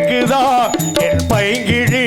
கேக்குதா என் பைங்கிழி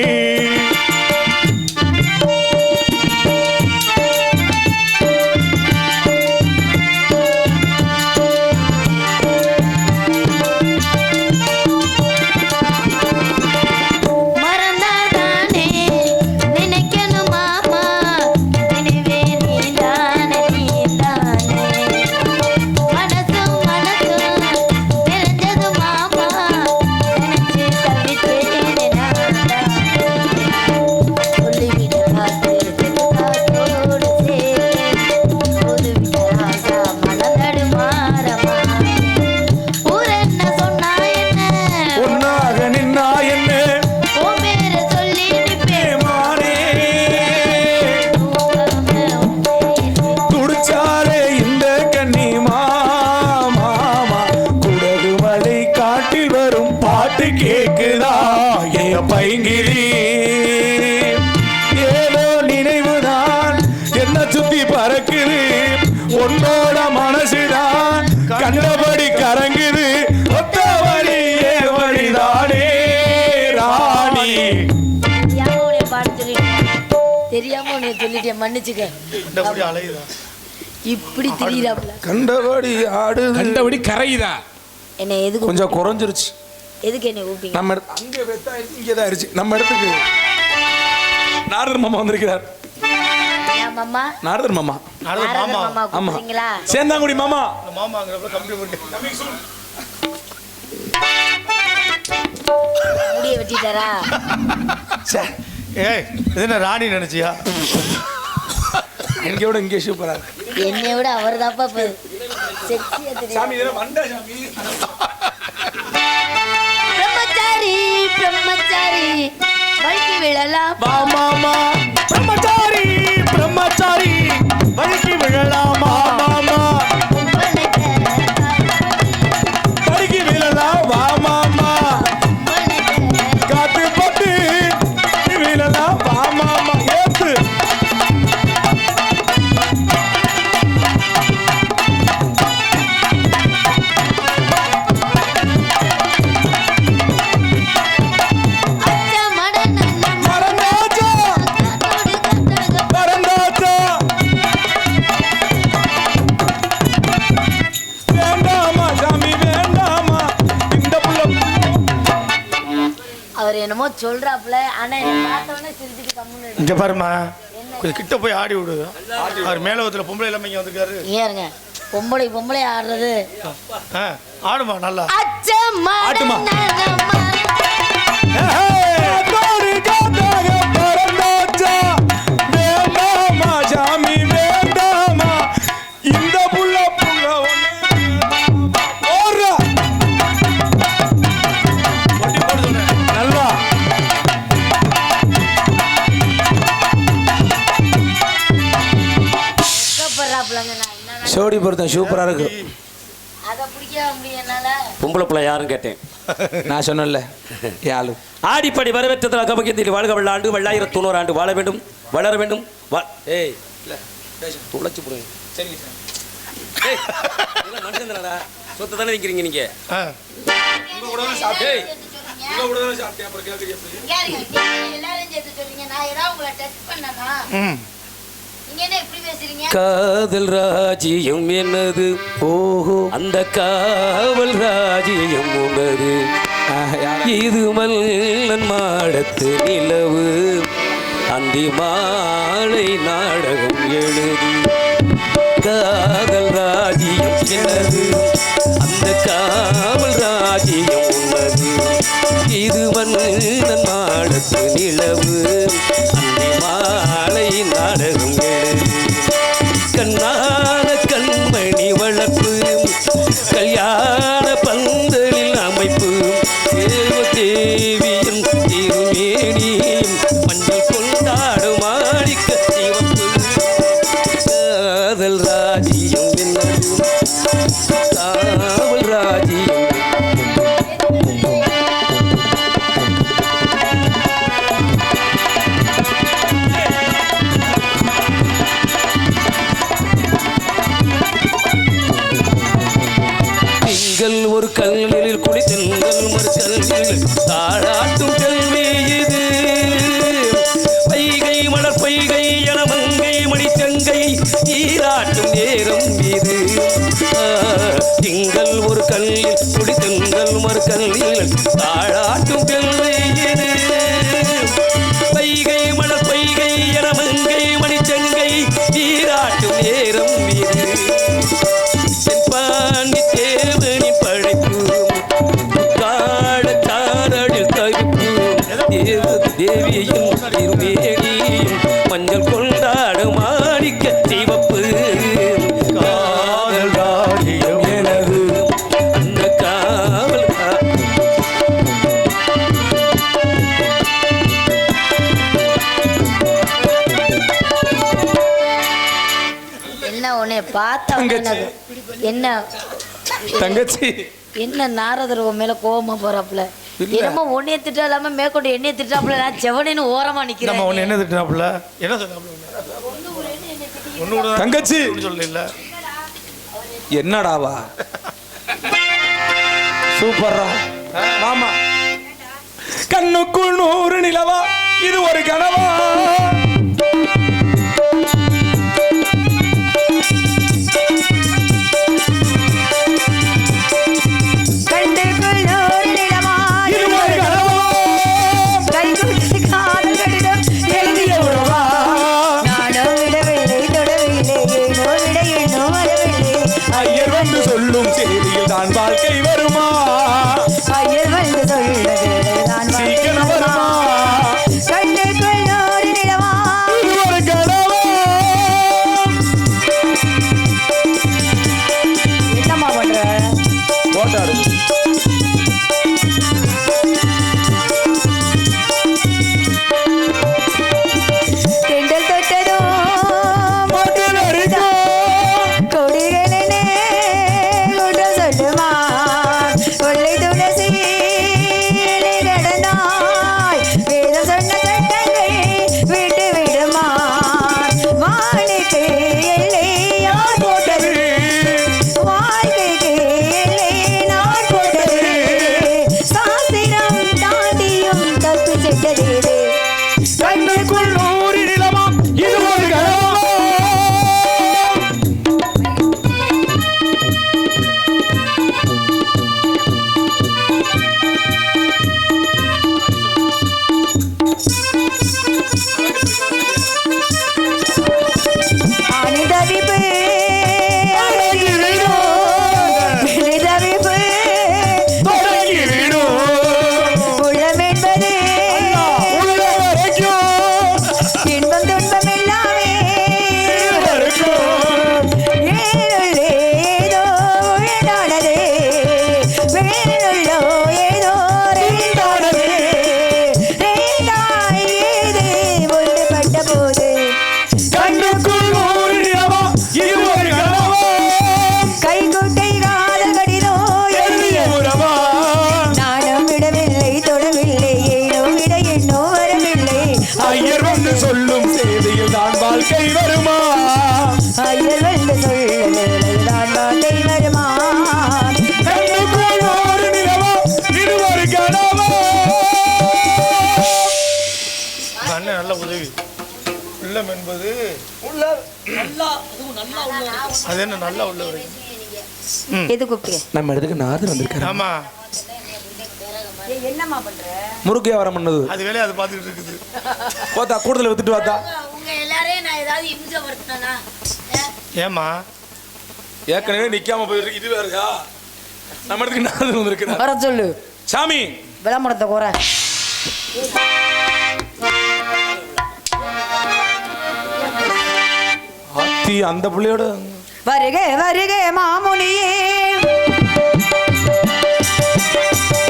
கேக்குதா என் பைங்கிழி ஏதோ நினைவுதான் என்ன சுத்தி பறக்குது உன்னோட மனசுதான் கண்டபடி கரங்குது ஒத்த வழி ஏ வழிதானே ராணி தெரியாம உன்னை சொல்லிட்டேன் மன்னிச்சுக்க இப்படி திரியறாப்ல கண்டபடி ஆடு கண்டபடி கரையுதா என்ன எதுக்கு கொஞ்சம் குறைஞ்சிருச்சு எதுக்கு என்ன கூப்பிட்டீங்க நம்ம அங்க வெத்தா இங்க தான் இருந்துச்சு நம்ம இடத்துக்கு நாரதர் மாமா வந்திருக்கிறார் மாமா நாரதர் மாமா ஆமா சேந்தாங்குடி மாமா மாமாங்கறப்ப கம்பி போட்டு முடிய வெட்டிட்டாரா ஏய் இது என்ன ராணி நினைச்சியா எங்க விட இங்கே சூப்பரா என்னை விட அவர் தான்ப்பா செக்ஸியா தெரியும் சாமி இதெல்லாம் வண்டா சாமி பிரம்மச்சாரி வழுக்கி விழலாம் மாமா பிரம்மச்சாரி வழுக்கி விழலாம் மாமா வழுக்கி விழலாம் வா மாமா காத்து பட்டு விழலாம் வா மாமா ஏத்து அவர் என்னமோ சொல்றாப்ல ஆனா பார்த்தவனே சிரிச்சிட்டு கம்முன்னு இங்க பாருமா கொஞ்சம் கிட்ட போய் ஆடி விடு அவர் மேலவத்துல பொம்பளை இல்லாம இங்க வந்திருக்காரு ஏறுங்க பொம்பளை ஆடுறது ஆடுமா நல்லா ஆட்டுமா இந்த புள்ள நல்லா சோடி பொருத்தம் சூப்பரா இருக்கு பொம்பளை பிள்ளை யாரும் கேட்டேன் நான் சொன்னேன்ல யாழு ஆடிப்படி வரவேற்றதில் அகமகியத்தில் வாழ்க வல்லாண்டு 1900 ஆண்டு வாழ வேண்டும் வளர வேண்டும் ஏய் துளைச்சு போடுங்க மனுஷன் தானடா சொத்து தானே நிற்கிறீங்க நீங்க காதல் ராஜ்யம் என்னது ஓஹோ அந்த காவல் ராஜ்யம் உனது இது மல்லன் மாடத்து நிலவு அந்தி மாலை நாடகம் எழுதி காதல் ராஜ்யம் என்னது அந்த காவல் ராஜ்யம் உனது இது மல்லன் மாடத்து நிலவு அந்தி மாலை நாடகம் எழுதி கண்ணான கண்மணி வளர்ப்பு கல்யாண பந்தலில் அமைப்பு தேவியும் திருமேனியும் மஞ்சள் கொண்டாடும் மாணிக்க சிவப்பு காதல் ராஜ்யம் என்னது காவல் ராஜ்யம் கல்லில் குடித்தங்கள் மறுக்கல்லில் தாழாட்டும் பிள்ளை இது வைகை மணல் பொய்கை எனமங்கை மணிச்சங்கை நீராட்டும் நேரம் இது செம்பாண்டி தேவனி படைப்பு காடச்சாரடில் தவிப்பு தேவியும் திருமேனியும் மஞ்சள் கொண்டாடும் மாணிக்க சிவப்பு காதல் ராஜ்யம் எனது அந்த காவல் என்ன உன்னை பார்த்தா தங்கச்சி. என்ன தங்கச்சி என்ன நாரதர் உன் மேல கோவமா போறாப்புல இல்ல. என்னமோ உன்னைய திட்டா இல்லாம மேற்கொண்டு என்னைய திட்டாப்புல நான் செவனேன்னு ஓரமா நம்ம நிக்கிறேன் ஒன்று என்ன திட்டினாப்புல என்ன சொன்னாப்புல ஒன்று கூட தங்கச்சி. சொல்லல என்னடாவா சூப்பர்ரா மாமா கண்ணுக்குள் 100 நிலவா இது ஒரு கனவா இது ஒரு கனவா எழுதிய உறவா ஐயர் வந்து சொல்லும் செய்தியில் தான் வாழ்க்கை வருமா சீக்கிரம் வருமா இது ஒரு கனவா என்னம்மா பண்ற போட்டாடு தெண்டல் தொட்டதும் பாட்டில் அடிக்கும் கொடிகளே குற்றம் சொல்லுமா கொள்ளை துளசி கடந்தாய் வேதம் சொன்ன சட்டங்கள் விட்டு விடுமா வாழைக்கு எல்லை யார் போட்டது வாழ்க்கைக்கு எல்லை நான் போட்டது சாஸ்திரம் தாண்டியும் தப்பு செட்டது கண்ணுக்குள் 100 நிலவா இது ஒரு கனவா அனிதவிப்பு அனிதவிப்பு தொடங்கி விடும் உள்ளம் என்பது உள்ள வரைக்கும் இன்பம் துன்பம் எல்லாமே இருக்கும் ஏனுள்ளே ஏதோ உள்நாடது வேணுள்ளோ ஏதோ ரெண்டாடது ரெண்டாய் ஏது ஒன்றுபட்ட போது கண்ணுக்குள் 100 நிலவா இது ஒரு கனவா கைகுட்டை காதல் கடிதோ எழுதிய உறவா நானும் விடவில்லை தொடவில்லை ஏனோ விட எண்ணோ வரவில்லை ஐயர் வந்து சொல்லும் செய்தியில் தான் வாழ்க்கை வருமா ஐயர் வந்து சொல்லுதான் வார்த்தை வருமா கண்ணுக்குள் 100 நிலவா இது ஒரு கனவா அண்ணன் நல்ல உதவி உள்ளம் என்பது அது என்ன நல்லா உள்ள வரைக்கும் எது கூப்பிட்டு நம்ம இடத்துக்கு நாதர் வந்திருக்காரு ஆமா என்னம்மா பண்ற முறுக்கு வியாபாரம் பண்ணது அது வேலையை அது பார்த்துக்கிட்டு இருக்குது போத்தா கூடுதல் வித்துட்டு வாத்தா உங்க எல்லாரையும் நான் ஏதாவது இம்சப்படுத்தினா ஏமா ஏற்கனவே நிக்காம போயிருக்கு இது வேறயா நம்ம இடத்துக்கு நாதர் வந்திருக்கிறார் வர சொல்லு சாமி விளம்பரத்தை குறை ஆத்தி அந்த புள்ளையோட வருக வருக மாமுனியே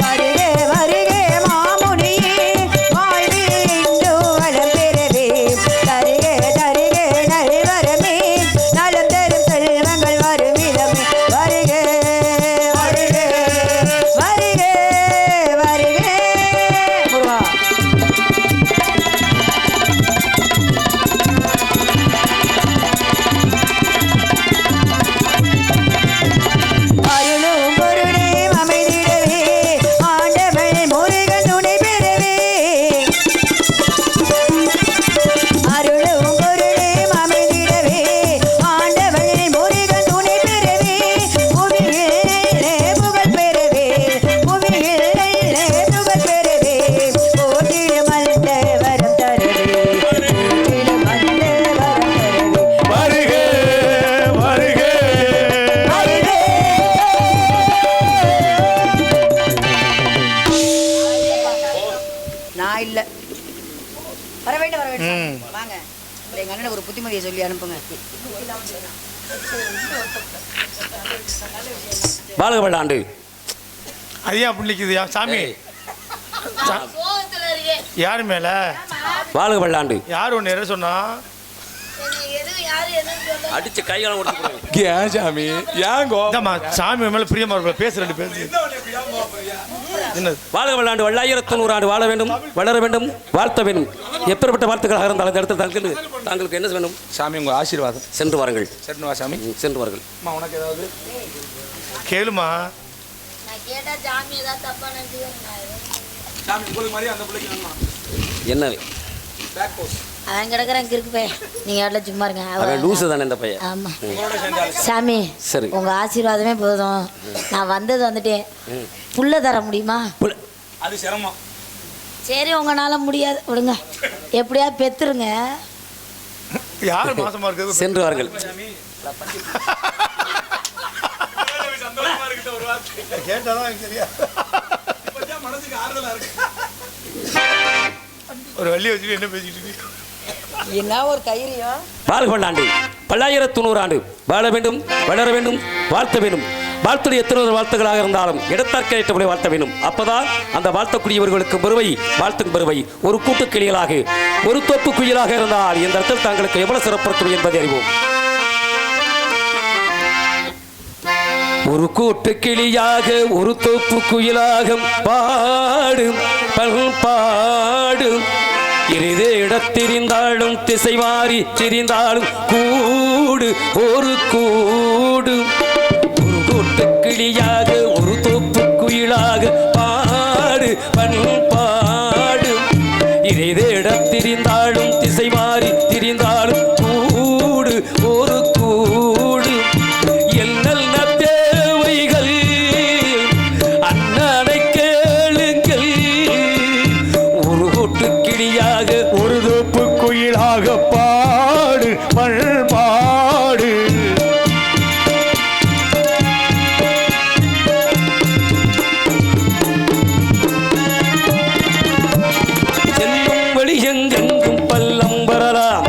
வருக வருக மாமுனியே வாழ்வில் இன்று வளம் பெறவே தருக தருக நல்வரமே நலம் தரும் செல்வங்கள் வரும் இடமே வருக வருக வருக வருக முருகா நான் இல்லை. வர வேண்டும் வாங்க. எங்கள் அண்ணனுக்கு ஒரு புத்திமதியை சொல்லி அனுப்புங்க. வாழ்க வல்லாண்டு. அது ஏன் அப்படி நிற்குது சாமி? யாரு மேல? வாழ்க வல்லாண்டு. யார் ஒன்று என்ன சொன்னா? அடிச்சு கைகளை ஓடிச்சு. ஏன் சாமி ஏங்கோ சாமி மேல பிரியமா இருக்க பேச ரெண்டு பேர் வாழ்க வல்லாண்டு. 1900 ஆண்டு வாழ வேண்டும், வளர வேண்டும், வாழ்த்த வேண்டும். எப்பேற்பட்ட வாழ்த்துக்களாக இருந்தாலும் அந்த இடத்துல தாங்களுக்கு என்ன வேணும்? சாமி உங்க ஆசீர்வாதம். சென்று வாருங்கள். சென்று வா சாமி, சென்று வாருங்கள். உனக்கு ஏதாவது கேளுமா? சாமி உங்களுக்கு மாதிரி அந்த பிள்ளைக்கு என்ன அவன் கிடக்குறான் கிறுக்கு பையன். நீங்க எவ்வளோ சும்மா இருங்க. அவன் லூசு தானே இந்த பையன். ஆமா சாமி, சரி உங்க ஆசீர்வாதமே போதும். நான் வந்துட்டேன். புள்ள தர முடியுமா? அது சிரமம். சரி உங்களால முடியாது விடுங்க, எப்படியா பெத்துருங்க. யார் மாசமா இருக்குது? சென்று வாருங்கள். கேட்டாதான் சரியா மனசுக்கு ஆறுதலா இருக்கு. ஒரு வள்ளி வச்சுட்டு என்ன பேசிட்டு இருக்கு? என்ன ஒரு தைரியம். வாழ்க வல்லாண்டு. 1900 ஆண்டு வாழ வேண்டும், வளர வேண்டும், வாழ்த்த வேண்டும். வாழ்த்துடைய எத்தனை வாழ்த்துக்களாக இருந்தாலும் இடத்தார்க்க ஏற்றபடி வாழ்த்த வேண்டும். அப்பதான் அந்த வாழ்த்தக்கூடியவர்களுக்கு பெருவை, வாழ்த்தும் பெருவை. ஒரு கூட்டு கிளிகளாக, ஒரு தோப்பு குயிலாக இருந்தால் இந்த இடத்தில் தங்களுக்கு எவ்வளவு சிறப்பு இருக்கும் என்பதை அறிவோம். ஒரு கூட்டு கிளியாக, ஒரு தோப்பு குயிலாக பாடும் பல்பாடும். இறுதி இடத்திரிந்தாலும் திசை மாறி திரிந்தாலும் கூடு ஒரு கூடு. ஒரு கூட்டு கிளியாக, ஒரு தோப்பு குயிலாக பாடு பண்பாடு. இறுதி இடத்திரிந்தாலும் திசை மாறி திரிந்தாலும் கூடு ஒரு கூடு. என்னென்ன தேவைகள் அண்ணனை கேளுங்கள். ஒரு கூட்டு கிளியாக, ஒரு தோப்பு குயிலாக பாடு பண்பாடு. செல்லும் வழி எங்கெங்கும் பள்ளம் வரலாம்,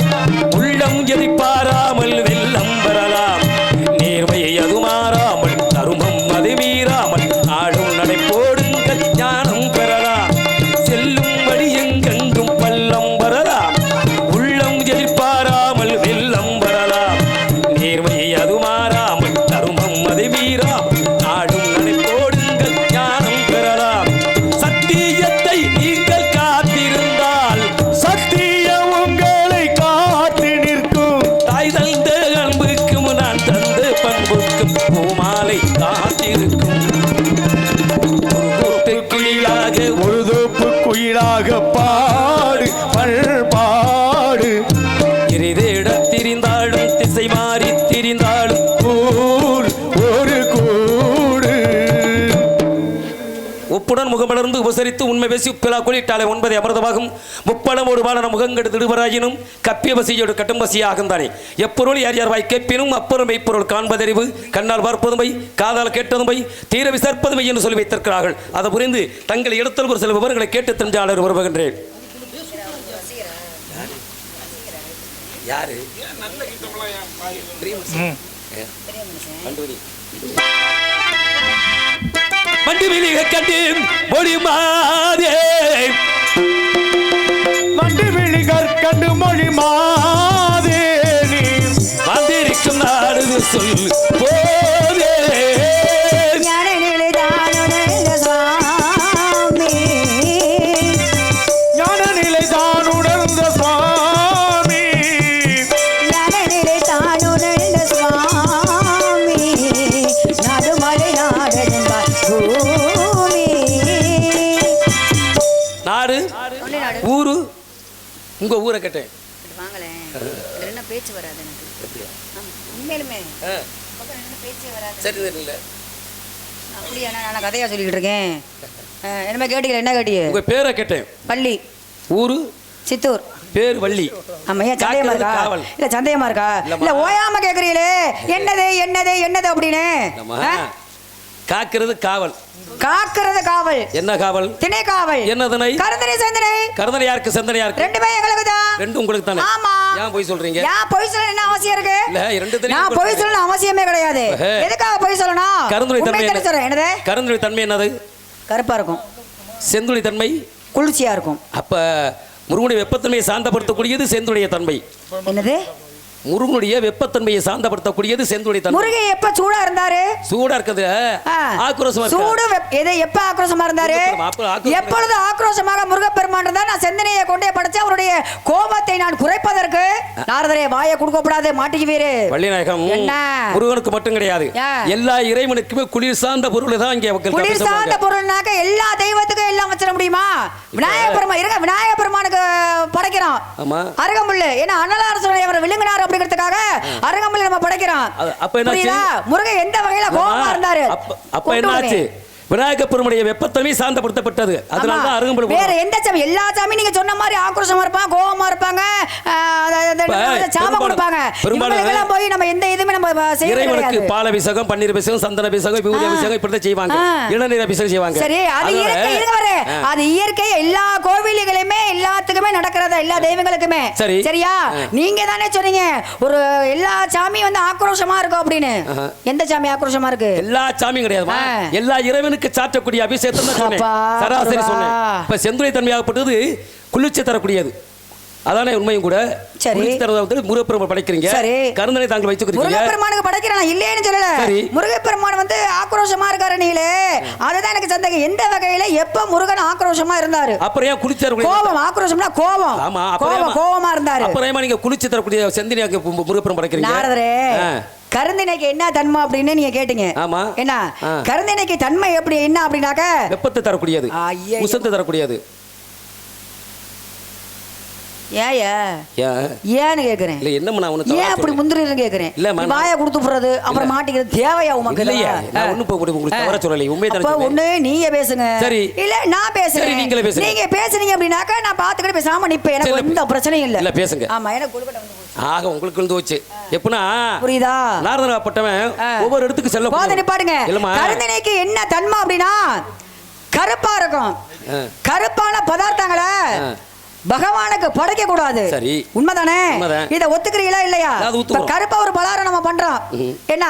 உள்ளம் எதிர்பாராமல் வெள்ளம் வரலாம். நேர்மையை அது மாறாமல், தருமம் அது மீறாமல், ஆடும் நடை போடுங்கள் ஞானம் பெறலாம். செல்லும் வழி எங்கெங்கும் பள்ளம் வரலாம், உள்ளம் எதிர்பாராமல் வெள்ளம் வரலாம். நேர்மையை அது மாறாமல், தருமம் அது மீறாமல், ஆடும் நடை போடுங்கள் ஞானம் பெறலாம். சத்தியத்தை நீங்கள் காத்திருந்தால் சத்தியம் உங்களை காத்து நிற்கும். தாய் தந்த அன்புக்கும் நான் தந்த பண்புக்கும் பூமாலை காத்திருக்கும். ஒரு கூட்டு கிளியாக, ஒரு தோப்பு குயிலாக பாடு பண்பாடு. இறுதி இடத்திரிந்தாலும் திசை மாறி திரிந்தாலும் கூடு ஒரு கூடு. ஒப்புடன் முகமலர்ந்து உபசரித்து உண்மை பேசி பிலா குளிட்டாலே 9 அமிர்தமாகும். முப்படம் ஒரு பாலன முகங்கெடு திடுவராயினும் கப்பிய பசியோடு கட்டும் பசியாகும் தானே. எப்பொருள் யார் யார் வாய் கேட்பினும் அப்பொருள் மெய்ப்பொருள் காண்பதறிவு. கண்ணால் பார்ப்பதுமை, காதால் கேட்டதுமை, தீர விசாரிப்பதுமை என்று சொல்லி வைத்திருக்கிறார்கள். அதை புரிந்து தங்கள் இடத்தில் ஒரு சில விவரங்களை கேட்டு தெரிஞ்சாளர் விரும்புகின்றேன். யாரு மண்டுவிலிக கண்டு மொழி மாதே, மண்டுவிழி கற்கண்டு மொழி மாதே. நீ வந்திருக்கும் நாடு சொல் போதே. ஞான நிலை தான் உணர்ந்த சுவாமி. நாடு ஊரு, உங்க ஊரை கேட்டேன். வாங்களேன், என்ன பேச்சு வராது எனக்கு. உண்மையிலுமே பேச்சே வராது. சரி தெரியல அப்படியா? நான் கதையா சொல்லிக்கிட்டு இருக்கேன். என்னமே கேட்டீங்க? என்ன கேட்டீங்க? உங்க பேரை கேட்டேன். பள்ளி. ஊரு சித்தூர். பேர் வள்ளி. ஆமா, ஏன் சந்தேகமா இருக்கா? இல்ல சந்தேகமா இருக்கா? இல்ல ஓயாம கேக்குறீங்களே, என்னது என்னது என்னது அப்படின்னு. காக்கிறது காவல். காக்கிறது காவல். என்ன காவல்? திணை காவல். என்ன திணை? கருந்தனை சிந்தனை. கருந்தனை யாருக்கு, சிந்தனை யாருக்கு? ரெண்டுமே எங்களுக்கு தான். ரெண்டும் உங்களுக்கு தானே? ஆமா. ஏன் போய் சொல்றீங்க? ஏன் போய் சொல்ல என்ன அவசியம் இருக்கு? இல்ல ரெண்டு திணை. நான் போய் சொல்ல அவசியமே கிடையாது. எதுக்காக போய் சொல்லணும்? கருந்துளி தன்மை என்னது? கருந்துளி தன்மை என்னது? கருப்பா இருக்கும். செந்துளி தன்மை குளிர்ச்சியா இருக்கும். அப்ப முருகனுடைய வெப்பத்தன்மையை சாந்தப்படுத்தக்கூடியது செந்துடைய தன்மை. என்னது? முருகனுடைய வெப்பத்தன்மையை சாந்தப்படுத்தக்கூடியது செந்துடைய தன்மை. முருகன் எப்ப சூடா இருந்தாரு? சூடா இருக்குது, ஆக்ரோஷமா சூடு எதை எப்ப ஆக்ரோஷமா இருந்தாரு? எப்பொழுது ஆக்ரோஷமாக முருகப்பெருமான் இருந்தார். நான் செந்தனையை கொண்டே படைச்சு அவருடைய கோபத்தை நான் குறைப்பதற்கு நாரதரே வாயை கொடுக்க கூடாது, மாட்டிக்குவீரு. வள்ளிநாயகம் முருகனுக்கு மட்டும் கிடையாது, எல்லா இறைவனுக்குமே குளிர் சார்ந்த பொருள் தான் இங்கே. குளிர் சார்ந்த பொருள்னாக்க எல்லா தெய்வத்துக்கும் எல்லாம் வச்சிட முடியுமா? விநாயகர் பெருமான் இருங்க, விநாயகர் பெருமானுக்கு படைக்கிறோம் அருகம்புல்லு. ஏன்னா அன்னலாரசுரை அவர் விழுங்கினார் அப்படிங்கிறதுக்காக அருகம்புல்ல நம்ம படைக்கிறோம். அப்ப என்ன முருகன் எந்த வகையில கோபமா இருந்தாரு? அப்ப என்னாச்சு? விநாயகர் பெருமானுடைய வெப்பத்தன்மை சாந்தப்படுத்தப்பட்டது. அதனால தான் அருகம்புல். வேற எந்த சாமி? எல்லா சாமி நீங்க சொன்ன மாதிரி ஆக்ரோஷமா இருப்பாங்க, கோபமா இருப்பாங்க, சாபம் கொடுப்பாங்க. இவங்களெல்லாம் போய் நம்ம எந்த இதுமே நம்ம செய்ய முடியாது. இறைவனுக்கு பால் அபிஷேகம், பன்னீர் அபிஷேகம், சந்தன அபிஷேகம், விபூதி அபிஷேகம் இப்படி தான் செய்வாங்க. இளநீர் அபிஷேகம் செய்வாங்க. சரி, அது இயற்கை. இதுவரை அது இயற்கை. எல்லா கோவில்களுமே எல்லாத்துக்குமே நடக்கிறதா, எல்லா தெய்வங்களுக்குமே. சரியா? நீங்க தானே சொன்னீங்க ஒரு எல்லா சாமி வந்து ஆக்ரோஷமா இருக்கும் அப்படின்னு. எந்த சாமி ஆக்ரோஷமா இருக்கு? எல்லா சாமியும் கிடையாதுமா, எல்லா இறைவனுக்கு சாற்றக்கூடிய அபிஷேகத்தை தான் சொன்னேன். சராசரி சொன்னேன். இப்ப செந்துளை தன்மையாகப்பட்டது குளிர்ச்சி தரக்கூடியது, அதானே உண்மையும் கூட. முருகப்பெருமான் படைக்கிறீங்க, கருந்தனை தாங்கள் வச்சுக்கிறீங்க. முருகப்பெருமானுக்கு படைக்கிறேன் இல்லைன்னு சொல்லல. முருகப்பெருமான் வந்து ஆக்ரோஷமா இருக்காரு நீங்களே, அதுதான் எனக்கு சந்தேகம். எந்த வகையில எப்ப முருகன் ஆக்ரோஷமா இருந்தாரு? அப்புறம் ஏன் குளிச்சாரு? கோபம், ஆக்ரோஷம்னா கோபம். ஆமா, கோபமா இருந்தாரு. அப்புறம் நீங்க குளிர்ச்சி தரக்கூடிய செந்தினியாக்கு முருகப்பெருமான் படைக்கிறீங்க. நாரதரே, கருந்தினைக்கு என்ன தன்மை அப்படின்னு நீங்க கேட்டீங்க. ஆமா, என்ன கருந்தினைக்கு தன்மை எப்படி என்ன அப்படின்னாக்க வெப்பத்தை தரக்கூடியது, உசத்தை தரக்கூடியது. ஏன்னு கேக்குறேன். இல்ல என்ன நான் உனக்கு ஏன் அப்படி முந்திரின்னு கேக்குறேன். இல்ல வாயை கொடுத்து போறது அப்புறம் மாட்டிக்கிறது தேவையா உமக்கு? இல்லையா, நான் ஒண்ணு போய் உங்களுக்கு தவற சொல்லல, உண்மையை தான் சொல்றேன். ஒண்ணு நீங்க பேசுங்க, சரி, இல்ல நான் பேசுறேன். நீங்களே பேசுங்க. நீங்க பேசுனீங்க அப்படினாக்க நான் பாத்துக்கிட்டு பேசாம நிப்பேன். எனக்கு எந்த பிரச்சனையும் இல்ல. இல்ல பேசுங்க. ஆமா, எனக்கு குடுக்கட்ட வந்து போச்சு. ஆக உங்களுக்கு வந்து போச்சு. எப்பனா புரியுதா? நாரதராப்பட்டவன் ஒவ்வொரு இடத்துக்கு செல்ல போதனை பாடுங்க. கருந்தினைக்கு என்ன தன்மை அப்படின்னா கருப்பா இருக்கும். கருப்பான பதார்த்தங்களை பகவானுக்கு படைக்க கூடாது. சரி, உண்மைதானே? இத ஒத்துக்கிறீங்களா இல்லையா? கருப்பா ஒரு பலாரம் நம்ம பண்றோம், என்ன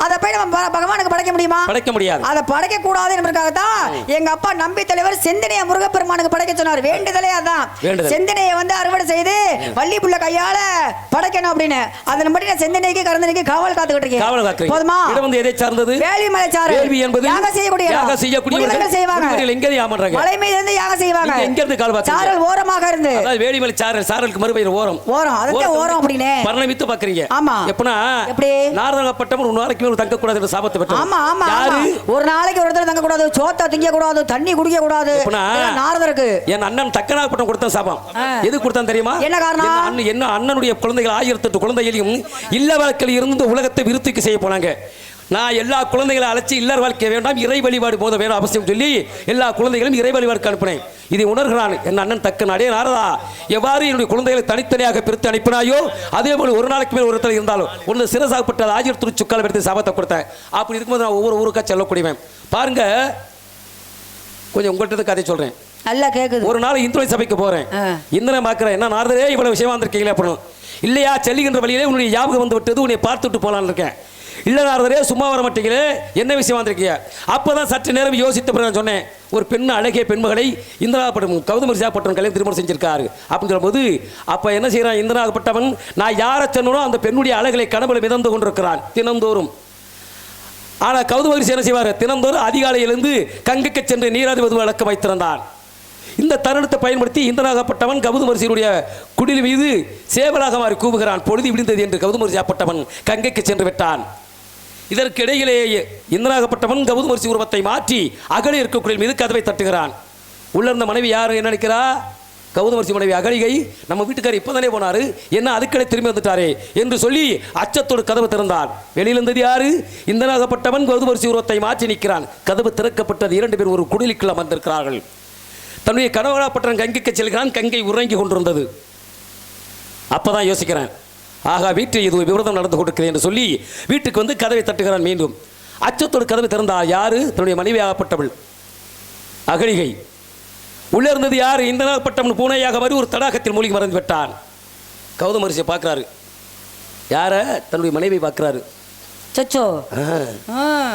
அதை போய் நம்ம பகவானுக்கு படைக்க முடியுமா? படைக்க முடியாது. அதை படைக்க கூடாது என்பதற்காகத்தான் எங்க அப்பா நம்பி தலைவர் செந்தனைய முருகப்பெருமானுக்கு படைக்க சொன்னார். வேண்டுதலே அதான், செந்தனையை வந்து அறுவடை செய்து வள்ளி புள்ள கையால படைக்கணும் அப்படின்னு. அதன் படி நான் செந்தனைக்கு கருந்தனைக்கு காவல் காத்துக்கிட்டு இருக்கேன். போதுமா? இது வந்து எதை சார்ந்தது? வேலிமலை சாறு. வேள்வி என்பது யாகம் செய்யக்கூடியவர்கள் செய்வாங்க. எங்க யாமன்றாங்க? மலை மீது இருந்து யாகம் செய்வாங்க. எங்க இருந்து கால் பாத்து? சாரல் ஓரமாக இருந்து. அதாவது வேலிமலை சாரல், சாரலுக்கு மறுபெயர் ஓரம். ஓரம், அதுக்கு ஓரம் அப்படினே பரணமித்து பாக்குறீங்க. ஆமா. எப்பனா எப்படி நாரதராப்பட்டவர் ஒரு நாளைக்கு தங்க கூடாது சாபத்தை பெற்றார். ஆமா ஆமா, ஒரு நாளைக்கு ஒரு இடத்துல தங்க கூடாது, சோத்த திங்க கூடாது, தண்ணி குடிக்க கூடாது. நாரதருக்கு என் அண்ணன் தக்கனாகப்பட்டம் கொடுத்த சாபம். எது கொடுத்தான் தெரியுமா? என்ன காரணம்? என்ன அண்ணனுடைய குழந்தைகள் 1008 குழந்தைகளையும் இல்ல வாழ்க்கையில் இருந்து உலகத்தை விருத்திக்கு செய்ய போனாங்க. நான் எல்லா குழந்தைகளை அழைச்சி இல்லற வாழ்க்கை வேண்டாம், இறை வழிபாடு போத வேணும் அவசியம் சொல்லி எல்லா குழந்தைகளும் இறை வழிபாடுக்கு அனுப்பினேன். இதை உணர்கிறான் என் அண்ணன் தக்கனாடே. நாரதா, எவ்வாறு என்னுடைய குழந்தைகளை தனித்தனியாக பிரித்து அனுப்பினாயோ அதே போல ஒரு நாளைக்கு மேல் ஒருத்தர் இருந்தாலும் ஒன்று சிறசாகப்பட்ட 1000 சுக்கால் எடுத்து சாபத்தை கொடுத்தேன். அப்படி இருக்கும்போது நான் ஒவ்வொரு ஊருக்கா செல்லக்கூடியவன். பாருங்க, கொஞ்சம் உங்கள்கிட்ட கதை சொல்றேன், நல்லா கேக்குது. ஒரு நாள் இந்துளை சபைக்கு போறேன், இந்திரன் பார்க்கிறேன். என்ன நாரதரே இவ்வளவு விஷயமா வந்திருக்கீங்களே அப்படின்னு. இல்லையா, செல்லுகின்ற வழியிலே உன்னுடைய ஞாபகம் வந்து விட்டது, உன்னை பார்த்துட்டு போலான்னு இருக்கேன். இல்ல நாரதரே சும்மா வர மாட்டீங்களே, என்ன விஷயம் வந்திருக்கீங்க? அப்பதான் சற்று நேரம் யோசித்த பிறகு நான் சொன்னேன், ஒரு பெண் அழகிய பெண்மகளை இந்திராகப்பட்டம் கௌதமரிசாப்பட்டம் கல்யாணம் திருமணம் செஞ்சிருக்காரு அப்படின்னு சொல்லும்போது, அப்ப என்ன செய்யறான் இந்திராகப்பட்டவன், நான் யாரை சொன்னோ அந்த பெண்ணுடைய அழகளை கனவுல மிதந்து கொண்டிருக்கிறான் தினந்தோறும். ஆனா கௌதமரிசி என்ன செய்வார்? தினந்தோறும் அதிகாலையிலிருந்து கங்கைக்கு சென்று நீராடுவது வழக்கம் வைத்திருந்தான். இந்த தருணத்தை பயன்படுத்தி இந்திராகப்பட்டவன் கௌதமரிசியுடைய குடில் மீது சேவலாக மாறி கூவுகிறான். பொழுது விழுந்தது என்று கௌதமரிசாப்பட்டவன் கங்கைக்கு சென்று விட்டான். இதற்கு இடையிலேயே இந்திராகப்பட்டவன் கௌதமரிசி உருவத்தை மாற்றி அகழி இருக்க குடில் மீது கதவை தட்டுகிறான். உள்ள இருந்த மனைவி யாரு என்ன நினைக்கிறா? கௌதமரிசி மனைவி அகலிகை. நம்ம வீட்டுக்காரர் இப்பதானே போனாரு, என்ன அதுக்கடை திரும்பி வந்துட்டாரே என்று சொல்லி அச்சத்தோடு கதவு திறந்தான். வெளியில் இருந்தது யாரு? இந்திராகப்பட்டவன் கௌதமரிசி உருவத்தை மாற்றி நிற்கிறான். கதவு திறக்கப்பட்டது. 2 பேர் ஒரு குடிலுக்குள் அமர்ந்திருக்கிறார்கள். தன்னுடைய கணவராப்பட்டவன் கங்கைக்கு செல்கிறான். கங்கை உறங்கி கொண்டிருந்தது. அப்பதான் யோசிக்கிறான், ஆகா வீட்டில் இது விரதம் நடந்து கொடுக்கிறேன் என்று சொல்லி வீட்டுக்கு வந்து கதவை தட்டுகிறான். மீண்டும் அச்சத்தோடு கதவை திறந்தார். யாரு? தன்னுடைய மனைவியாகப்பட்டவள் அகலிகை. உள்ளே இருந்தது யார்? இந்தனாகப்பட்டவன் பூனையாக வரி ஒரு தடாகத்தில் மூழ்கி மறந்து விட்டான். கௌதம ரிஷி பார்க்கிறாரு. யார? தன்னுடைய மனைவி பார்க்கிறாரு. சச்சோ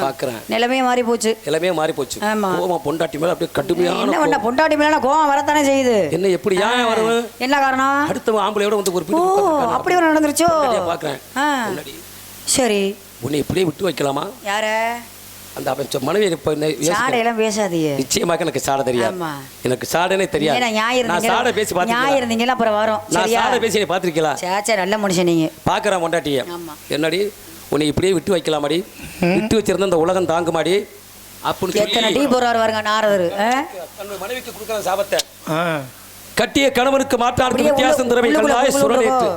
பார்க்கிறேன். நிலைமையே மாறி போச்சு. நிலைமையே மாறி போச்சு. கோவம் பொண்டாட்டி மேல அப்படியே கடுமையான. என்ன பண்ண, பொண்டாட்டி மேல கோவம் வரத்தானே செய்யுது. என்ன எப்படி ஏன் வரும்? என்ன காரணம்? அடுத்த ஆம்பளையோட வந்து ஒரு அப்படி ஒரு நடந்துருச்சோ? பார்க்கிறேன். சரி, உன்னை இப்படியே விட்டு வைக்கலாமா? யார? அந்த அவன் மனைவி. சாடையெல்லாம் பேசாதீங்க. நிச்சயமாக எனக்கு சாட தெரியாது. எனக்கு சாடனே தெரியாது. நான் சாட பேசி இருந்தீங்களா அப்புறம் வரும். நான் சாட பேசி பாத்திருக்கீங்களா? சேச்சா நல்ல மனுஷன் நீங்க. பாக்குறேன் பொண்டாட்டிய. என்னடி உன்னை இப்படியே விட்டு வைக்கலாமாடி? விட்டு வச்சிருந்த இந்த உலகம் தாங்குமாடி அப்படின்னு எத்தனை டீ போறாரு பாருங்க நாரதர். தன்னுடைய மனைவிக்கு கொடுக்குற சாபத்தை கட்டிய கணவனுக்கு மாற்றாருக்கு வித்தியாசம் திறமை கல்லாய் சுரனேற்று.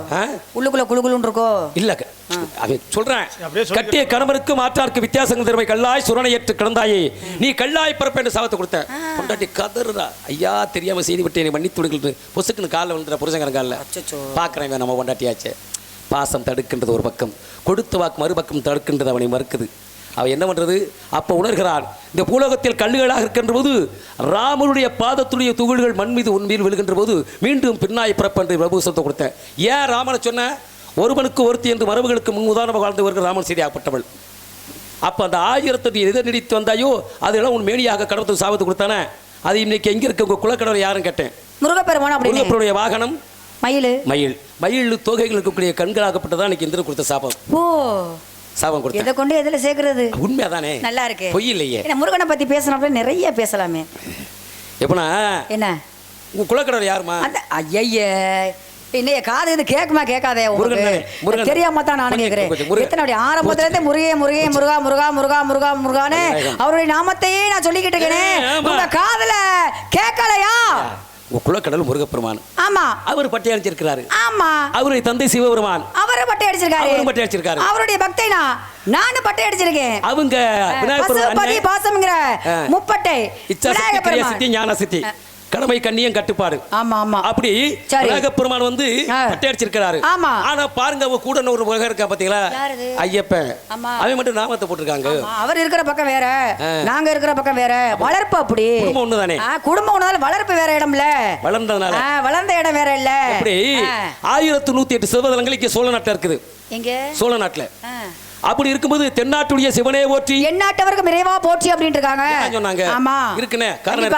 உள்ளுக்குள்ள குளுகுளுன்னு இருக்கோ? இல்ல அவன் சொல்றேன். கட்டிய கணவனுக்கு மாற்றாருக்கு வித்தியாசம் திறமை கல்லாய் சுரனையேற்று கிடந்தாயே நீ கல்லாய் பிறப்ப என்று சாபத்தை கொடுத்த. பொண்டாட்டி கதறுறா. ஐயா தெரியாம செய்து விட்டு என்னை மன்னித்து விடுகிறது. பொசுக்குன்னு காலில் வந்துடுற புருஷங்கரன் காலில். பார்க்குறேன் நம்ம பொண்டாட்டியாச்சு. பாசம் தடுக்கின்றது ஒரு பக்கம், கொடுத்த வாக்கு மறுபக்கம் தடுக்கின்றது. அவனை மறுக்குது. அவன் என்ன பண்றது? அப்ப உணர்கிறான், இந்த பூலோகத்தில் கல்லுகளாக இருக்கின்ற போது ராமனுடைய பாதத்துடைய துகள்கள் மண் மீது உண்மையில் விழுகின்ற போது மீண்டும் பின்னாய் பிறப்பென்று பிரபுசத்தை கொடுத்தேன். ஏன் ராமனை சொன்ன? ஒருவனுக்கு ஒருத்தி என்று மரபுகளுக்கு முன் உதாரணமாக வாழ்ந்து வருகிற ராமன் செய்தியாகப்பட்டவள். அப்ப அந்த 1008 எதை நீடித்து வந்தாயோ அதெல்லாம் உன் மேனியாக கடவுள் சாபத்து கொடுத்தானே. அது இன்னைக்கு எங்க இருக்கு? உங்க குலக்கடவர் யாரும் கேட்டேன். முருகப்பெருமான். முருகப்பெருமானுடைய வாகனம் மயில். மயில். மயில் தொகைகள் இருக்கக்கூடிய கண்களாகப்பட்டதான் இன்னைக்கு இந்திரன் கொடுத்த சாபம். சாபம் கொடுத்த. இதை கொண்டு எதுல சேர்க்கிறது? உண்மைதானே? நல்லா இருக்கு. பொய் இல்லையே. முருகனை பத்தி பேசணும் நிறைய பேசலாமே. எப்பனா என்ன உங்க குலக்கடவர் யாருமா? ஐய இன்னைய காது இது கேட்குமா கேட்காதே? தெரியாம தான் நான் கேட்கிறேன். எத்தனை ஆரம்பத்துல இருந்து முருகே முருகே முருகா முருகா முருகா முருகா முருகானே அவருடைய நாமத்தையே நான் சொல்லிக்கிட்டு இருக்கேன். உங்க காதுல கேட்கலையா? குலக்கடல் முருகப்பெருமான். ஆமா, அவர் பட்டை அடிச்சிருக்காரு. ஆமா, அவருடைய தந்தை சிவபெருமான். அவரை பட்டை அடிச்சிருக்காரு. அவரும் பட்டை அடிச்சிருக்காரு. அவருடைய பக்தைனா நானும் பட்டை அடிச்சிருக்கேன். அவங்க விநாயகர் பாசம்ங்கற முப்பட்டை விநாயகர் பெருமான் சித்தி ஞான சித்தி கடமை கண்ணியம் கட்டுப்பாடு. ஆமா ஆமா. அப்படி விநாயகர் பெருமான் வந்து பட்டை அடிச்சிருக்காரு. ஆனா பாருங்க அவ கூட ஒரு முருகன் இருக்கா பாத்தீங்களா? ஐயப்பன். அவன் மட்டும் நாமத்தை போட்டுருக்காங்க. அவர் இருக்கிற பக்கம் வேற, நாங்க இருக்கிற பக்கம் வேற. வளர்ப்பு அப்படி குடும்பம் ஒண்ணுதானே. குடும்பம் ஒண்ணுதால வளர்ப்பு வேற இடம்ல. வளர்ந்ததுனால வளர்ந்த இடம் வேற இல்ல. அப்படி 1108 சிவதலங்களுக்கு சோழ நாட்டுல இருக்குது. எங்க? சோழ நாட்டுல. அப்படி இருக்கும்போது தென்னாட்டுடைய சிவனே போற்றி எந்நாட்டவருக்கு நிறைவா போற்றி அப்படின்னு இருக்காங்க சொன்னாங்க. ஆமா இருக்குனே காரணம்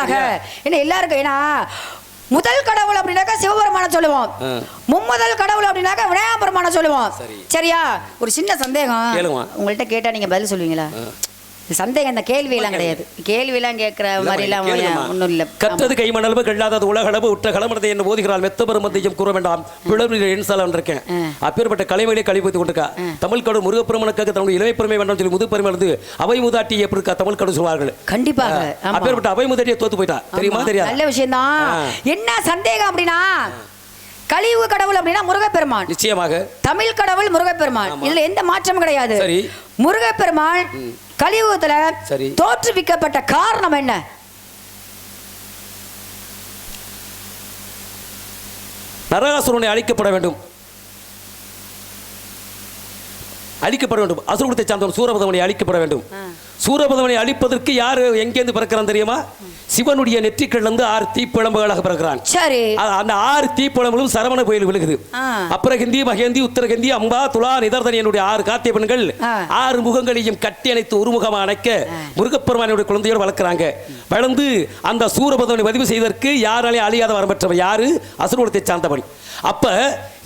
என்ன எல்லாருக்கும். ஏன்னா முதல் கடவுள் அப்படின்னாக்கா சிவபெருமான சொல்லுவோம், மும்முதல் கடவுள் அப்படின்னாக்கா விநாயகர் பெருமான சொல்லுவோம். சரியா? ஒரு சின்ன சந்தேகம் உங்கள்கிட்ட கேட்டா நீங்க பதில் சொல்லுவீங்களா? சந்தேகம் இந்த கேள்வியெல்லாம் கிடையாது. கேள்வியெல்லாம் கேட்கிற மாதிரிலாம் ஒன்றும் இல்லை. கற்றது கைமணளவு கல்லாதது உலகளவு உற்ற களமனதை என்ன போதுகிறாள் மெத்த பெருமத்தையும் கூற வேண்டாம் விளவில் என்சாலம் இருக்கேன். அப்பேற்பட்ட கலைமையிலே கழிப்பது கொண்டிருக்கா. தமிழ் கடவுள் முருகப்பெருமனுக்காக தன்னுடைய இளமை பெருமை வேண்டாம் சொல்லி முதுப்பெருமை இருந்து அவை முதாட்டி எப்படி இருக்கா தமிழ் கடவுள் சொல்வார்கள். கண்டிப்பாக அப்பேற்பட்ட அவை முதாட்டியை தோத்து போயிட்டா. தெரியுமா? தெரியாது. நல்ல விஷயம் தான். என்ன சந்தேகம் அப்படின்னா கலியுக கடவுள் அப்படின்னா முருகப்பெருமான். நிச்சயமாக தமிழ் கடவுள் முருகப்பெருமான். இதுல எந்த மாற்றமும் கிடையாது. சரி, முருகப்பெருமான் கலியுகத்துல தோற்றுவிக்கப்பட்ட காரணம் என்ன? நரகாசுரனை அழிக்கப்பட வேண்டும். அழிக்கப்பட வேண்டும். அசுரகுலத்தை சார்ந்தவன் சூரபதமனை அழிக்கப்பட வேண்டும். சூரபதமனை அழிப்பதற்கு யார் எங்கேருந்து பிறக்கிறான் தெரியுமா? சிவனுடைய நெற்றிக்கல்ல இருந்து 6 தீப்பிழம்புகளாக பிறக்கிறான். சரி, அந்த 6 தீப்பிழம்புகளும் சரவண கோயில் விழுகுது. அப்புறகந்தி மகேந்தி உத்தரகந்தி அம்பா துலா நிதர்தனி என்னுடைய 6 காத்திய பெண்கள் 6 முகங்களையும் கட்டி அணைத்து ஒரு முகமா அணைக்க முருகப்பெருமானுடைய குழந்தையோடு வளர்க்கிறாங்க. வளர்ந்து அந்த சூரபதமனை பதிவு செய்வதற்கு யாராலையும் அழியாத வரம்பற்றவன் யாரு? அசுரகுலத்தை சார்ந்தவன். அப்ப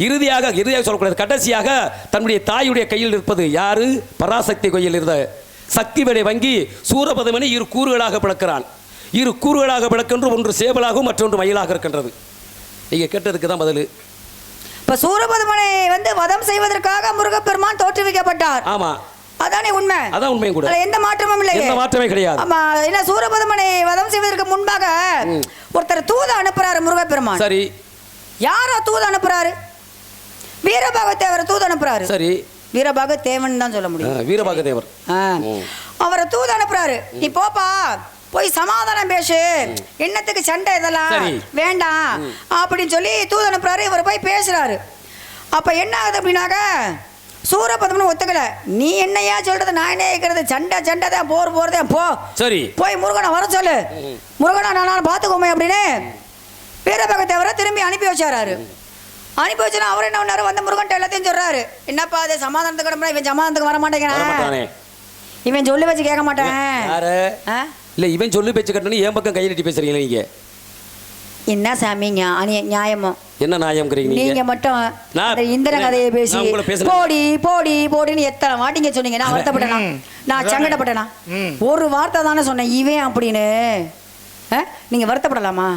இறுதியாக சொல்லக்கூடாது, கடைசியாக தன்னுடைய தாயுடைய கையில் இருப்பது யாரு? பராசக்தி கையில் இருந்த சக்தி வேலை வங்கி சூரபதமனை 2 கூறுகளாக பிளக்கிறான். 2 கூறுகளாக பிளக்கின்ற ஒன்று சேவலாகவும் மற்றொன்று மயிலாக இருக்கின்றது. நீங்க கேட்டதுக்கு தான் பதில். இப்ப சூரபதமனை வந்து வதம் செய்வதற்காக முருகப்பெருமான் தோற்றுவிக்கப்பட்டார். ஆமா, அதானே உண்மை. அதான் உண்மை கூட. எந்த மாற்றமும் இல்லை. எந்த மாற்றமே கிடையாது. ஆமா, என்ன சூரபதமனை வதம் செய்வதற்கு முன்பாக ஒருத்தர் தூத அனுப்புறாரு முருகப்பெருமான். சரி, யாரோ தூது அனுப்புறாரு? வீரபாக தேவர் தூது அனுப்புறாரு. சரி, வீரபாக தேவன் தான் சொல்ல முடியும். வீரபாக தேவர் அவரை தூது அனுப்புறாரு. நீ போப்பா போய் சமாதானம் பேசு, என்னத்துக்கு சண்டை இதெல்லாம் வேண்டாம் அப்படின்னு சொல்லி தூது அனுப்புறாரு. இவர் போய் பேசுறாரு. அப்ப என்ன ஆகுது அப்படின்னாக்க சூரபத்மன் ஒத்துக்கல. நீ என்னையா சொல்றது, நான் என்ன கேட்கறது, சண்டை சண்டை தான், போறதே போ. சரி, போய் முருகனை வர சொல்லு, முருகனா நான் பார்த்துக்கோமே அப்படின்னு வீரபகத்தேவரை திரும்பி அனுப்பி வச்சாரு. அனுப்பி வச்சுனா அவர் என்ன பண்ணாரு, வந்து முருகன்ட்ட எல்லாத்தையும் சொல்றாரு. என்னப்பா அது சமாதானத்துக்கு கிடம்பா, இவன் சமாதானத்துக்கு வர மாட்டேங்கிறான், இவன் சொல்லி வச்சு கேட்க மாட்டேன். இல்ல இவன் சொல்லி பேச்சு கட்டணும், என் பக்கம் கை நீட்டி பேசுறீங்க நீங்க. என்ன சாமி நியாயமோ? என்ன நியாயம்ங்கறீங்க நீங்க மட்டும் இந்திர கதையை பேசி போடி போடி போடின்னு எத்தனை வாட்டிங்க சொன்னீங்க. நான் வருத்தப்பட்டேனா, நான் சங்கடப்பட்டேனா? ஒரு வார்த்தை தானே சொன்னேன் இவன் அப்படின்னு. நீங்க வருத்தப்படலாமா?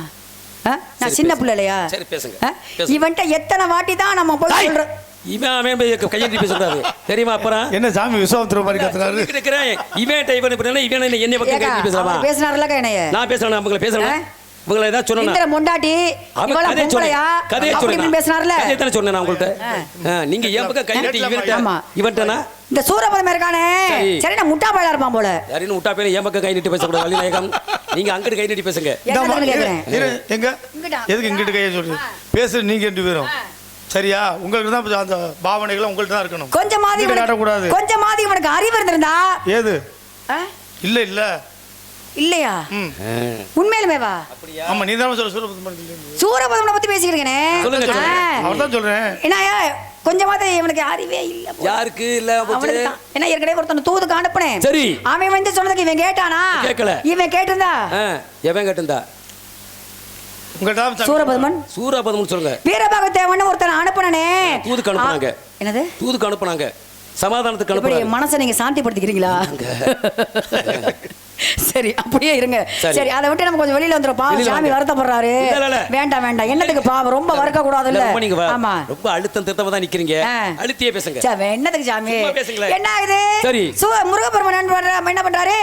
நான் சின்ன பிள்ளை இல்லையா? சரி பேசுங்க. இவன்ட்ட எத்தனை வாட்டி தான் நம்ம போய் சொல்றோம். இவன் அவன் கையெழுத்தி பேசுறாரு தெரியுமா? அப்புறம் என்ன சாமி விஸ்வாமித்திர மாதிரி கத்துறாரு. இவன் இவன் என்ன பக்கம் கையெழுத்தி பேசுறாமா? பேசினார்ல என்னைய, நான் பேசுறேன், அவங்கள பேசுறேன். இவங்கள ஏதாவது சொன்னா இந்திர மொண்டாட்டி இவள பொம்பளையா அப்படி பேசினார்ல, கதைய தான சொன்னேன் நான் உங்கள்ட்ட. நீங்க ஏன் பக்கம் கையெழுத்தி இவன்ட்டனா இந்த சூரபத்மன் இருக்கானே சரி, நான் முட்டா பையலா இருப்பான் போல. யாரின்னு முட்டா பையல ஏன் பக்கம் கை நீட்டி பேசக்கூடாது வள்ளிநாயகம். நீங்க அங்கிட்டு கை நீட்டி பேசுங்க. எங்க எதுக்கு இங்கிட்டு கையை சொல்லி பேசு, நீங்க ரெண்டு பேரும் சரியா? உங்களுக்கு தான் அந்த பாவனைகள் உங்கள்ட்ட தான் இருக்கணும். கொஞ்சமாதி காட்டக்கூடாது. கொஞ்சமாதி உனக்கு அறிவு இருந்திருந்தா. ஏது இல்ல இல்ல இல்லையா? உண்மையிலுமே வா. ஆமா, நீ தான் சூரபத்மனை பத்தி பேசிக்கிட்டு இருக்கேன். சொல்லுங்க. அவர்தான் சொல்றேன். என்ன கொஞ்சமாவது இவனுக்கு அறிவே இல்ல. யாருக்கு இல்ல? என்ன ஏற்கனவே ஒருத்தன் தூதுக்கு அனுப்புனேன். சரி, அவன் வந்து சொன்னதுக்கு இவன் கேட்டானா? கேட்கல. இவன் கேட்டிருந்தா எவன் கேட்டிருந்தா? சூரபத்மன். சூரபத்மன் சொல்லுங்க. வீரபாகத்தேவன் ஒருத்தன் அனுப்புனே. தூதுக்கு அனுப்புனாங்க. என்னது? தூதுக்கு அனுப்புனாங்க, சமாதானத்துக்கு அனுப்புனாங்க. மனசை நீங்க சாந்திப்படுத்திக்கிறீங்களா? சரி அப்படியே இருங்க. சரி அதை விட்டு நம்ம கொஞ்சம் வெளியில வந்துருப்பா. சாமி வருத்தப்படுறாரு. வேண்டாம் வேண்டாம், என்னத்துக்கு பாவம், ரொம்ப வறுக்க கூடாது இல்ல. ஆமா, ரொம்ப அழுத்தம் திருத்தமா தான் நிக்கிறீங்க, அழுத்தியே பேசுங்க. என்னத்துக்கு சாமி என்ன ஆகுது? சரி, முருகப்பெருமான் என்ன பண்றாரு,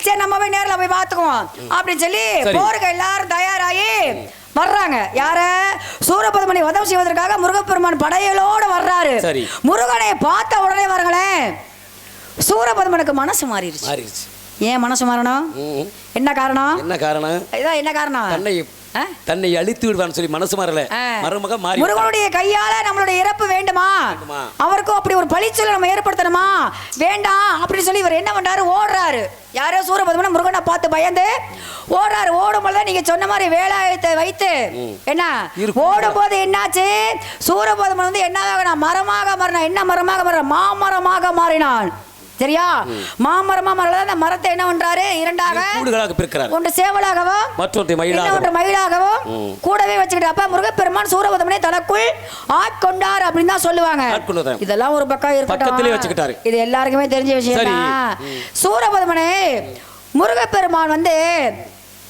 சரி நம்ம போய் நேர்ல போய் பாத்துக்குவோம் அப்படின்னு சொல்லி போருக்கு எல்லாரும் தயாராகி வர்றாங்க. யார? சூரபத்மனை வதம் செய்வதற்காக முருகப்பெருமான் படையலோட வர்றாரு. முருகனை பார்த்த உடனே வரங்களேன் சூரபத்மனுக்கு மனசு மாறிடுச்சு. ஏன் மனசு மாறணும்? என்ன காரணம்? என்ன காரணம்? இதான் என்ன காரணம்? தன்னை அழித்து விடுவான்னு சொல்லி மனசு மாறல, மருமக மாறி. முருகனுடைய கையால நம்மளுடைய இறப்பு வேண்டுமா? அவருக்கும் அப்படி ஒரு பழிச்சொல்லை நம்ம ஏற்படுத்தணுமா? வேண்டாம் அப்படின்னு சொல்லி இவர் என்ன பண்றாரு, ஓடுறாரு. யாரோ சூரபத்மன் முருகனை பார்த்து பயந்து ஓடுறாரு. ஓடும்போது நீங்க சொன்ன மாதிரி வேலாயத்தை வைத்து என்ன ஓடும் போது என்னாச்சு, சூரபத்மன் வந்து என்ன மரமாக மாறினான். என்ன மரமாக மாறினான்? மாமரமாக மாறினான். சரியா? மாமரமா மரல அந்த மரத்தை என்ன பண்றாரு, இரண்டாக கூடுகளாக பிரிக்கிறார். ஒன்று சேவலாகவும் மற்றொன்று மயிலாகவும் கூடவே வச்சுக்கிட்டு. அப்ப முருகப்பெருமான் சூரபத்மனை தனக்குள் ஆட்கொண்டார் அப்படின்னு தான் சொல்லுவாங்க. இதெல்லாம் ஒரு பக்கம் இருக்கட்டும், இது எல்லாருக்குமே தெரிஞ்ச விஷயம் தான். சூரபத்மனை முருகப்பெருமான் வந்து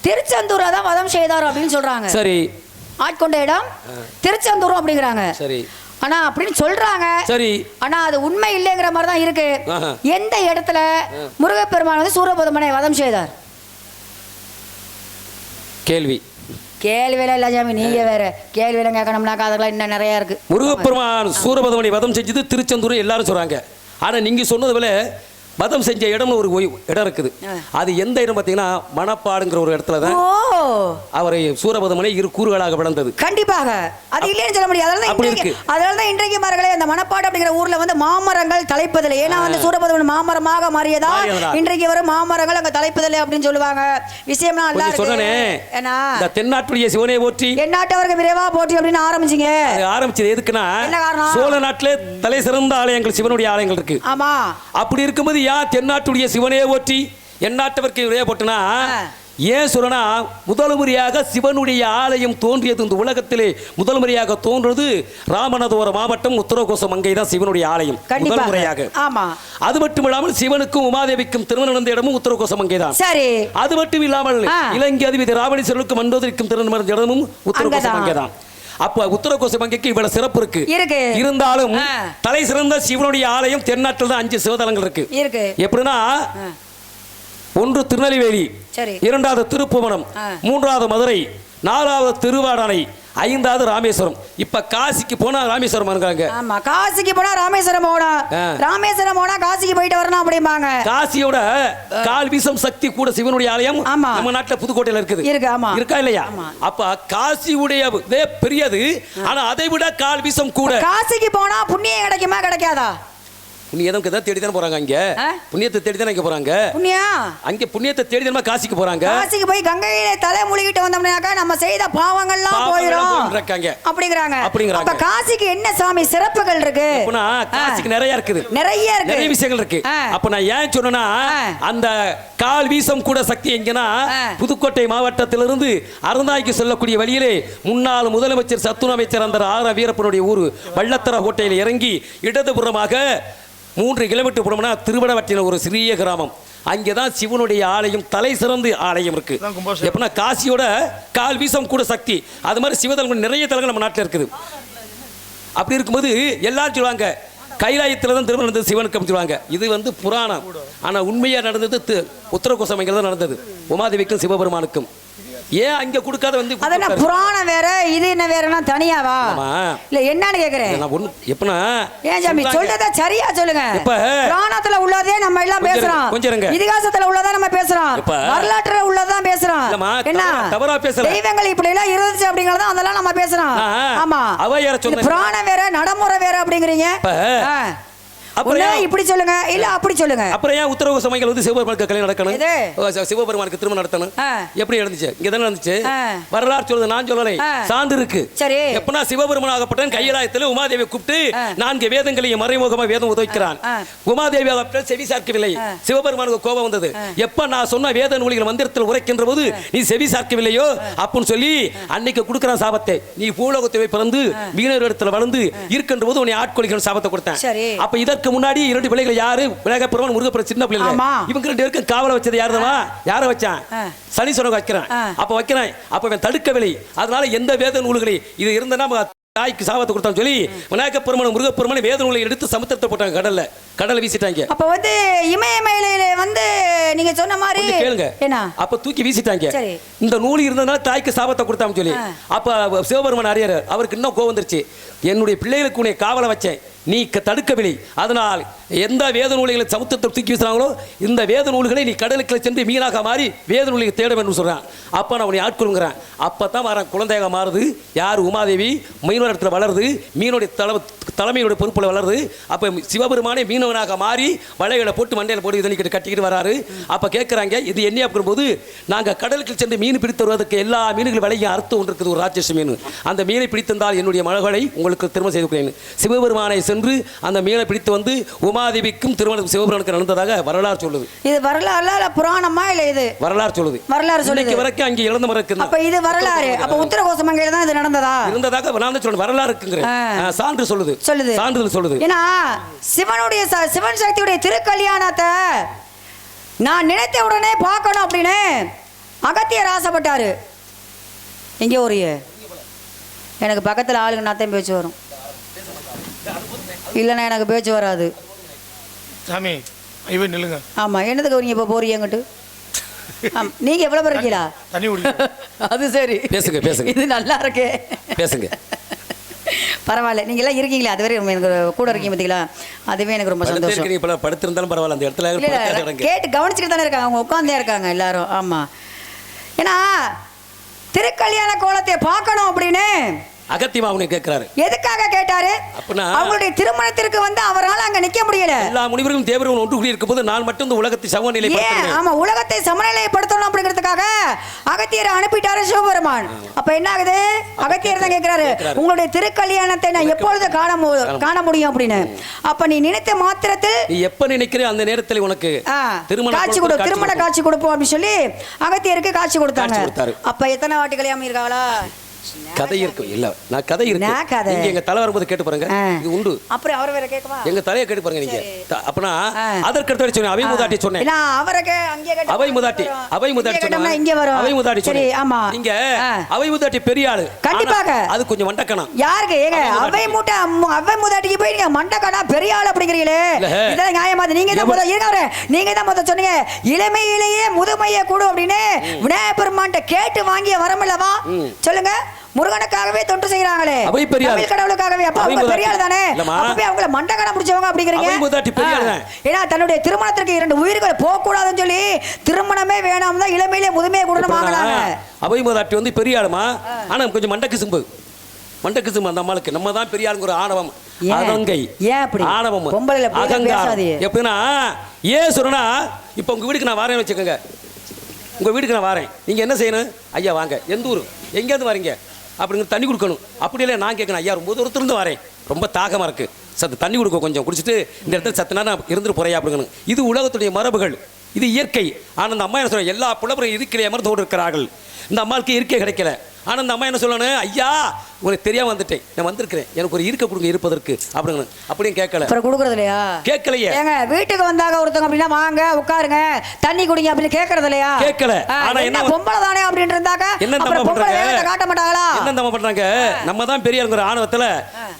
திருச்செந்தூரை தான் வதம் செய்தார் அப்படின்னு சொல்றாங்க. சரி, ஆட்கொண்ட இடம் திருச்செந்தூர் அப்படிங்கிறாங்க. சரி, ஆனா அப்படின்னு சொல்றாங்க. சரி, ஆனா அது உண்மை இல்லைங்கிற மாதிரி தான் இருக்கு. எந்த இடத்துல முருகப்பெருமான் வந்து சூரபத்மனை வதம் செய்தார்? கேள்வியில இல்ல சாமி, நீங்க வேற கேள்வியில கேட்கணும்னாக்கா அதெல்லாம் இன்னும் நிறைய இருக்கு. முருகப்பெருமான் சூரபத்மனை வதம் செஞ்சது திருச்செந்தூர் எல்லாரும் சொல்றாங்க. ஆனா நீங்க சொன்னது போல வதம் செஞ்ச இடம்னு ஒரு இடம் இருக்குது. அது எந்த இடம் பார்த்தீங்கன்னா மணப்பாடுங்கிற ஒரு இடத்துல தான் அவரை சூரபத்மனை இரு கூறுகளாக விளந்தது. கண்டிப்பாக அது இல்லைன்னு சொல்ல முடியாது. அதனாலதான் இன்றைக்கு மார்களே அந்த மணப்பாடு அப்படிங்கிற ஊர்ல வந்து மாமரங்கள் தலைப்பதில்லை. ஏன்னா வந்து சூரபத்மன் மாமரமாக மாறியதா இன்றைக்கு வரும் மாமரங்கள் அங்க தலைப்பதில்லை அப்படின்னு சொல்லுவாங்க. விஷயம்லாம் நல்லா சொன்னே. இந்த தென்னாட்டுடைய சிவனை போற்றி எந்நாட்டவருக்கு விரைவா போற்றி அப்படின்னு ஆரம்பிச்சது எதுக்குன்னா, சோழ நாட்டிலே தலை சிறந்த ஆலயங்கள் சிவனுடைய ஆலயங்கள் இருக்கு. ஆமா, அப்படி இருக்கும்போது தென்னாட்டுடைய சிவனே போற்றி எந்நாட்டவருக்கு விரைய போட்டுனா ஏன் சொல்லனா, முதல் முறையாக சிவனுடைய ஆலயம் தோன்றியது இந்த உலகத்திலே முதல் முறையாக தோன்றது ராமநாதபுரம் மாவட்டம் உத்தரகோச மங்கை தான் சிவனுடைய ஆலயம் முதல் முறையாக. அது மட்டும் இல்லாமல் சிவனுக்கும் உமாதேவிக்கும் திருமணம் நடந்த இடமும் உத்தரகோச மங்கை தான். சரி, அது மட்டும் இல்லாமல் இலங்கை அதிபதி ராவணேஸ்வரருக்கு மண்டோதரிக்கும் திருமணம் நடந்த இடமும் உத்தரகோச மங்கை தான். அப்ப உத்தரகோச மங்கைக்கு இவ்வளவு சிறப்பு இருக்கு. இருந்தாலும் தலை சிறந்த சிவனுடைய ஆலயம் தென்னாட்டில் தான் 5 சிவதலங்கள் இருக்கு. எப்படின்னா, ஒன்று திருநெல்வேலி, இரண்டாவது திருப்புவனம், மூன்றாவது மதுரை, நாலாவது திருவாடானை, 5வது ராமேஸ்வரம். இப்ப காசிக்கு போனா ராமேஸ்வரம் இருக்காங்க. ஆமா, காசிக்கு போனா ராமேஸ்வரம் போனா, ராமேஸ்வரம் போனா காசிக்கு போயிட்டு வரணும் அப்படிம்பாங்க. காசியோட கால் வீசம் சக்தி கூட சிவனுடைய ஆலயம் நம்ம நாட்டுல புதுக்கோட்டையில இருக்குது. இருக்கா இல்லையா? அப்ப காசியுடைய பெரியது, ஆனா அதை விட கால் வீசம் கூட. காசிக்கு போனா புண்ணியம் கிடைக்குமா கிடைக்காதா? புண்ணியதம் தான் தேடி தானே போறாங்க அங்க. புண்ணியத்தை தேடி தானே இங்க போறாங்க. அங்க புண்ணியத்தை தேடி தானே காசிக்கு போறாங்க. காசிக்கு போய் கங்கையில தலை முழுகிட்டு வந்தோம்னாக்கா நம்ம செய்த பாவங்கள்லாம் போயிடும் அப்படிங்கறாங்க. அப்ப காசிக்கு என்ன சாமி சிறப்புகள் இருக்கு? காசிக்கு நிறைய இருக்குது, நிறைய விஷயங்கள் இருக்கு. அப்ப நான் ஏன் சொன்னா அந்த கால் வீசம் கூட சக்தி எங்கன்னா புதுக்கோட்டை மாவட்டத்திலிருந்து அறந்தாய்க்கு சொல்லக்கூடிய வழியிலே முன்னாள் முதலமைச்சர் சத்துண அமைச்சர் அந்த ஆர வீரப்பனுடைய ஊர் வள்ளத்தர கோட்டையில் இறங்கி இடதுபுறமாக 3 கிலோமீட்டர் போனோம்னா திருவடவட்டின ஒரு சிறிய கிராமம். அங்கேதான் சிவனுடைய ஆலயம், தலை சிறந்து ஆலயம் இருக்கு. எப்படின்னா காசியோட கால் வீசம் கூட சக்தி, அது மாதிரி சிவதலம் நிறைய தலங்கள் நம்ம நாட்டில் இருக்குது. அப்படி இருக்கும்போது எல்லாரும் சொல்லுவாங்க கைலாயத்தில் தான் திருமணம் நடந்தது சிவனுக்கு சொல்லுவாங்க. இது புராணம். ஆனால் உண்மையாக நடந்தது உத்தரகோசமைகள் தான் நடந்தது, உமாதேவிக்கும் சிவபெருமானுக்கும். ஏன் அங்க கொடுக்காத அதென்ன புராணம் வேற இது என்ன வேறனா தனியாவா? இல்ல என்னன்னு கேக்குறேன். எப்பனா ஏன் சாமி சொல்றத சரியா சொல்லுங்க. புராணத்துல உள்ளதே நம்ம எல்லாம் பேசுறோம், இதிகாசத்துல உள்ளதா நம்ம பேசுறோம், வரலாற்றுல உள்ளதா பேசுறோம். என்ன தவறா பேசல, தெய்வங்கள் இப்படி எல்லாம் இருந்துச்சு அப்படிங்கறத அதெல்லாம் நம்ம பேசுறோம். ஆமா, புராணம் வேற நடைமுறை வேற அப்படிங்கறீங்க. அப்புறம் இப்படி சொல்லுங்க, இல்ல அப்படி சொல்லுங்க. அப்புறம் ஏன் உத்தரவு சமயங்கள் சிவபெருமானுக்கு கல்யாணம் நடக்கணும், சிவபெருமானுக்கு திருமணம் நடத்தணும்? எப்படி நடந்துச்சு? இங்க தானே நடந்துச்சு. வரலாறு சொல்லுது, நான் சொல்லலை, சான்று இருக்கு. சரி, எப்பனா சிவபெருமான் ஆகப்பட்ட கைலாயத்தில் உமாதேவி கூப்பிட்டு 4 வேதங்களையும் மறைமுகமா வேதம் உதவிக்கிறான். உமாதேவி ஆகப்பட்ட செவி சார்க்கவில்லை. சிவபெருமானுக்கு கோபம் வந்தது. எப்ப நான் சொன்ன வேத நூல்கள் மந்திரத்தில் உரைக்கின்ற போது நீ செவி சார்க்கவில்லையோ அப்படின்னு சொல்லி அன்னைக்கு கொடுக்கிறான் சாபத்தை. நீ பூலோகத்தை பிறந்து மீனவர் இடத்துல வளர்ந்து இருக்கின்ற போது உன்னை ஆட்கொள்கிற சாபத்தை கொடுத்தேன். அப்ப இதற்கு முன்னாடி 2 பிள்ளைகள் யாரு? விநாயகபெருமான், முருகப்பெருமான் சின்ன பிள்ளைகள். இவங்க 2 பேருக்கு காவல வச்சது யாருமா? யார வச்சான்? சனீஸ்வரன் வைக்கிறான். அப்ப வைக்கிறான். அப்ப அவன் தடுக்கவில்லை. அதனால எந்த வேத நூல்களை இது இருந்தனா தாய்க்கு சாபத்தை கொடுத்தான்னு சொல்லி விநாயகபெருமான் முருகப்பெருமான் வேத நூலை எடுத்து சமுத்திரத்தை போட்டாங்க, கடல்ல வீசிட்டாங்க. அப்ப இமயமலையில நீங்க சொன்ன மாதிரி கேளுங்க, அப்ப தூக்கி வீசிட்டாங்க. இந்த நூல் இருந்ததுனால தாய்க்கு சாபத்தை கொடுத்தான்னு சொல்லி அப்ப சிவபெருமான் அறியாரு. அவருக்கு இன்னும் கோவம் வந்துருச்சு. என்னுடைய பிள்ளைகளுக்கு உன்னை காவல வச்சேன், நீ தடுக்கவில்லை. அதனால் எந்த வேத நூல்களை சமுத்திரத்தை தூக்கி வீசுறாங்களோ இந்த வேத நூல்களை நீ கடலுக்கு சென்று மீனாக மாறி வேத நூலை தேட வேண்டும் சொல்றான். அப்ப நான் உன்னை ஆட்கொள்ளுங்கிறேன். அப்பதான் வரேன் குழந்தையாக மாறுது. யார்? உமாதேவி மீனவர் இடத்துல வளருது, மீனுடைய தலைமையுடைய பொறுப்புல வளருது. அப்ப சிவபெருமானே மீனவனாக மாறி வலைகளை போட்டு மண்டையில போட்டு இதனிக்கிட்டு கட்டிக்கிட்டு வராரு. அப்ப கேட்கறாங்க, இது என்ன அப்படின் போது நாங்க கடலுக்கு சென்று மீன் பிடித்து வருவதற்கு எல்லா மீன்கள் விலையும் அறுத்து ஒன்று இருக்குது, ஒரு ராட்சச மீன். அந்த மீனை பிடித்திருந்தால் என்னுடைய மகளை உங்களுக்கு திருமணம் செய்து கொடுக்கிறேன். சிவபெருமானை சென்று அந்த மீனை பிடித்து வந்து உமாதேவிக்கும் திருமணம் சிவபெருமானுக்கு நடந்ததாக வரலாறு சொல்லுது. இது வரலாறுல இல்ல புராணமா? இல்ல இது வரலாறு சொல்லுது. வரலாறு சொல்லுது. வரைக்கும் அங்கே இழந்த மரம் இருக்கு. அப்ப இது வரலாறு. அப்ப உத்தரகோசமங்கையில தான் இது நடந்ததா? இருந்ததாக நான் சொல்றேன். வரலாறு இருக்குங்கிற சான்று சொல்லுது, சான்றுகள் சொல்லுது. ஏன்னா சிவன் சக்தியுடைய திருக்கல்யாணத்தை நான் நினைத்த உடனே பார்க்கணும் அப்படின்னு அகத்தியர் ஆசைப்பட்டாரு. எங்கே ஒரு எனக்கு பக்கத்தில் ஆளுங்க நாத்தையும் பேச்சு வரும், இல்லைன்னா எனக்கு பேச்சு வராது. சாமி இவன் நில்லுங்க. ஆமா, என்னதுக்கு வரீங்க இப்போ போறீங்கட்டு? நீங்க எவ்வளவு பேர் இருக்கீங்களா? தண்ணி குடிங்க. அது சரி, பேசுங்க பேசுங்க. இது நல்லா இருக்கு, பேசுங்க. பரவாயில்ல, நீங்க எல்லாம் இருக்கீங்களா? அதுவரை எனக்கு கூட இருக்கீங்க பார்த்தீங்களா? அதுவே எனக்கு ரொம்ப சந்தோஷம். இப்ப படுத்திருந்தாலும் பரவாயில்ல, அந்த இடத்துல கேட்டு கவனிச்சுட்டு தானே இருக்காங்க, அவங்க உட்காந்தே இருக்காங்க எல்லாரும். ஆமா, ஏன்னா திருக்கல்யாண கோலத்தை பார்க்கணும் அப்படின்னு அகத்தியமாவுனே கேட்கிறாரு. எதுக்காக கேட்டாரு? அவங்களுடைய திருமணத்திற்கு அவரால் அங்க நிக்க முடியல. எல்லா முனிவர்களும் தேவர்களும் ஒன்று கூடி இருக்கும்போது நான் மட்டும் இந்த உலகத்தை சமநிலைப்படுத்தணும். ஆமா, உலகத்தை சமநிலைப்படுத்தணும் அப்படிங்கிறதுக்காக அகத்தியரை அனுப்பிட்டாரு சிவபெருமான். அப்ப என்ன ஆகுது? அகத்தியர் தான் கேட்கிறாரு, உங்களுடைய திருக்கல்யாணத்தை நான் எப்பொழுது காண முடியும் அப்படின்னு. அப்ப நீ நினைத்த மாத்திரத்தில் நீ எப்ப நினைக்கிற அந்த நேரத்தில் உனக்கு திருமண காட்சி கொடுப்போம் அப்படின்னு சொல்லி அகத்தியருக்கு காட்சி கொடுத்தாங்க. அப்ப எத்தனை வாட்டி கல்யாணம் இருக்காங்களா? கதை இருக்கு. இல்ல நான் கதை இருக்கு. நீங்க எங்க தலை வரும்போது கேட்டு பாருங்க, இது உண்டு. அப்புறம் அவர் வேற கேட்கவா? எங்க தலையை கேட்டு பாருங்க நீங்க. அப்பனா அதற்கு அடுத்து சொன்னேன், அவை மூதாட்டி சொன்னேன். நான் அவரே அங்கே கேட்ட அவை மூதாட்டி சொன்னா இங்க வரும். அவை மூதாட்டி சரி, ஆமா. இங்க அவை மூதாட்டி பெரிய ஆளு கண்டிப்பாக. அது கொஞ்சம் மண்டக்கணம். யாருக்கு? ஏங்க அவை மூதாட்டிக்கு போய் நீங்க மண்டக்கணா பெரிய ஆளு அப்படிங்கறீங்களே, இதெல்லாம் நியாயமா? நீங்க தான் முதல்ல இருங்கவரே, நீங்க தான் முதல்ல சொன்னீங்க இளமையிலேயே முதுமையை கூடும் அப்படின்னு விநாயகர் பெருமான்ட்ட கேட்டு வாங்கிய வரமில்லவா? சொல்லுங்க. முருகனுக்காகவே தொண்டு செய்யறாங்களே, தமிழ் கடவுளுக்காகவே. அப்ப அவங்க பெரிய ஆளு தானே, அப்பவே அவங்கள மண்டகணம் பிடிச்சவங்க அப்படிங்கறீங்க. ஏன்னா தன்னுடைய திருமணத்திற்கு 2 உயிர்கள் போக கூடாதுன்னு சொல்லி திருமணமே வேணாம் தான் இளமையிலே முதுமையை கூடணும் வாங்கலாங்க. அவை மூதாட்டி பெரிய ஆளுமா, ஆனா கொஞ்சம் மண்டக்கு சிம்பு. மண்டக்கு அந்த அம்மாளுக்கு நம்ம தான் பெரிய ஆளுங்கிற ஆணவம், அதங்கை, ஆணவம், அகங்காரம். எப்படின்னா ஏன் சொல்றேன்னா, இப்போ உங்க வீட்டுக்கு நான் வரேன்னு வச்சுக்கோங்க, உங்க வீட்டுக்கு நான் வரேன், நீங்க என்ன செய்யணும்? ஐயா வாங்க, எந்த ஊர், எங்கேருந்து வரீங்க அப்படிங்கிற தண்ணி கொடுக்கணும். அப்படி இல்லை நான் கேட்கணும், ஐயா ரொம்ப தூரத்துலேருந்து வரேன், ரொம்ப தாகமாக இருக்குது, சத்து தண்ணி கொடுக்க, கொஞ்சம் குடிச்சிட்டு இந்த இடத்துல சத்து நேரம் இருந்துட்டு போறையா அப்படிங்கணும். இது உலகத்துடைய மரபுகள், இது இயற்கை. ஆனால் அந்த அம்மா என்ன சொல்ற, எல்லா புலவரும் இருக்கிற அமர்ந்தோடு இருக்கிறார்கள், இந்த அம்மாவுக்கு இருக்கை கிடைக்கல. ஆனால் அந்த அம்மா என்ன சொல்லணும், ஐயா உங்களுக்கு தெரியாம வந்துட்டேன், நான் வந்திருக்கிறேன், எனக்கு ஒரு இருக்க கொடுங்க இருப்பதற்கு அப்படிங்க. அப்படியும் கேட்கல, அப்புறம் கொடுக்கறது இல்லையா? கேட்கலையே. ஏங்க வீட்டுக்கு வந்தாங்க ஒருத்தவங்க அப்படின்னா வாங்க உட்காருங்க தண்ணி குடிங்க அப்படின்னு கேட்கறது இல்லையா? கேட்கல. ஆனா என்ன பொம்பளை தானே அப்படின்னு இருந்தாக்க என்ன தம்மா பண்றாங்க, காட்ட மாட்டாங்களா? என்ன தம்மா பண்றாங்க, நம்ம தான் பெரியங்கிற ஆணவத்துல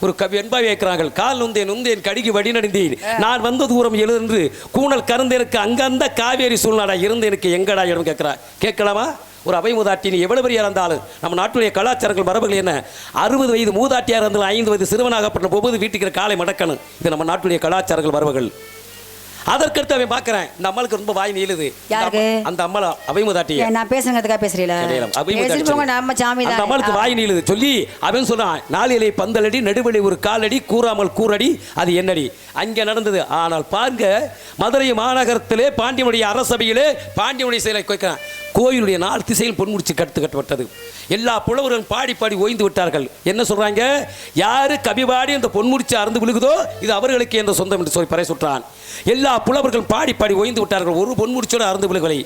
ஒரு கவி என்பாவி வைக்கிறார்கள். கால் நுந்தேன் நுந்தேன் கடிக்கு வடி நடிந்தேன், நான் வந்த தூரம் எழுந்து கூணல் கறந்தேனுக்கு அங்கந்த காவேரி சூழ்நாடா இருந்து எனக்கு எங்கடா இடம் கேட்கிறா. கேட்கலாமா? ஒரு அவை மூதாட்டி நீ எவ்வளவு பெரிய இருந்தாலும் நம்ம நாட்டுடைய கலாச்சாரங்கள் மரபுகள் என்ன, 60 வயது மூதாட்டியாக இருந்தாலும் 5 வயது சிறுவனாகப்பட்ட போது வீட்டுக்கு காலை மடக்கணும். இது நம்ம நாட்டுடைய கலாச்சாரங்கள் மரபுகள். அதற்கடுத்து அவன் பார்க்கறேன், இந்த அம்மாளுக்கு ரொம்ப வாய் நீளுது. அந்த அம்மா அவை மூதாட்டியை நான் பேசுறதுக்காக பேசுறீங்களா? அந்த அம்மாளுக்கு வாய் நீளுது சொல்லி அவன் சொன்னான், 4 இலை பந்தலடி நடுவழி ஒரு காலடி கூறாமல் கூறடி அது என்னடி. அங்கே நடந்தது. ஆனால் பாருங்க, மதுரை மாநகரத்திலே பாண்டியனுடைய அரசபையிலே பாண்டியனுடைய செயலை கேட்கிறான், கோயிலுடைய 4 திசையில் பொன்முடிச்சு கட்டப்பட்டது. எல்லா புலவர்களும் பாடி பாடி ஓய்ந்து விட்டார்கள். என்ன சொல்றாங்க, யாரு கவிபாடி அந்த பொன்முடிச்சு அறந்து விழுகுதோ இது அவர்களுக்கு என்ற சொந்தம் என்று சொல்லி பறை சுற்றான். எல்லா புலவர்கள் பாடி பாடி ஓய்ந்து விட்டார்கள், ஒரு பொன்முடிச்சோடு அறந்து விழுகலை.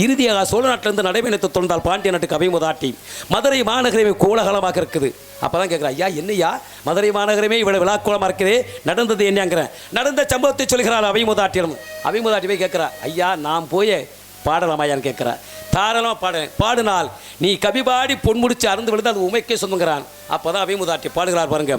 இறுதியாக சோழ நாட்டிலிருந்து நடைபயணத்தை தொடர்ந்தால் பாண்டிய நாட்டுக்கு அவை மூதாட்டி. மதுரை மாநகரமே கோலாகலமாக இருக்குது. அப்பதான் கேட்கிறேன், ஐயா என்னையா மதுரை மாநகரமே இவ்வளவு விழாக்கோலமாக இருக்கிறே, நடந்தது என்னங்கிறேன். நடந்த சம்பவத்தை சொல்கிறாள் அவை மூதாட்டியம். அவை மூதாட்டி போய் கேட்கிறா, ஐயா நான் போய் பாடலாமாயான்னு கேட்கிறா. தாராளமாக பாடினால் நீ கவிபாடி பொன்முடிச்சு அறந்து விழுந்து அது உமைக்கே சொந்தங்கிறான். அப்போதான் அவை மூதாட்டி பாடுகிறார் பாருங்க.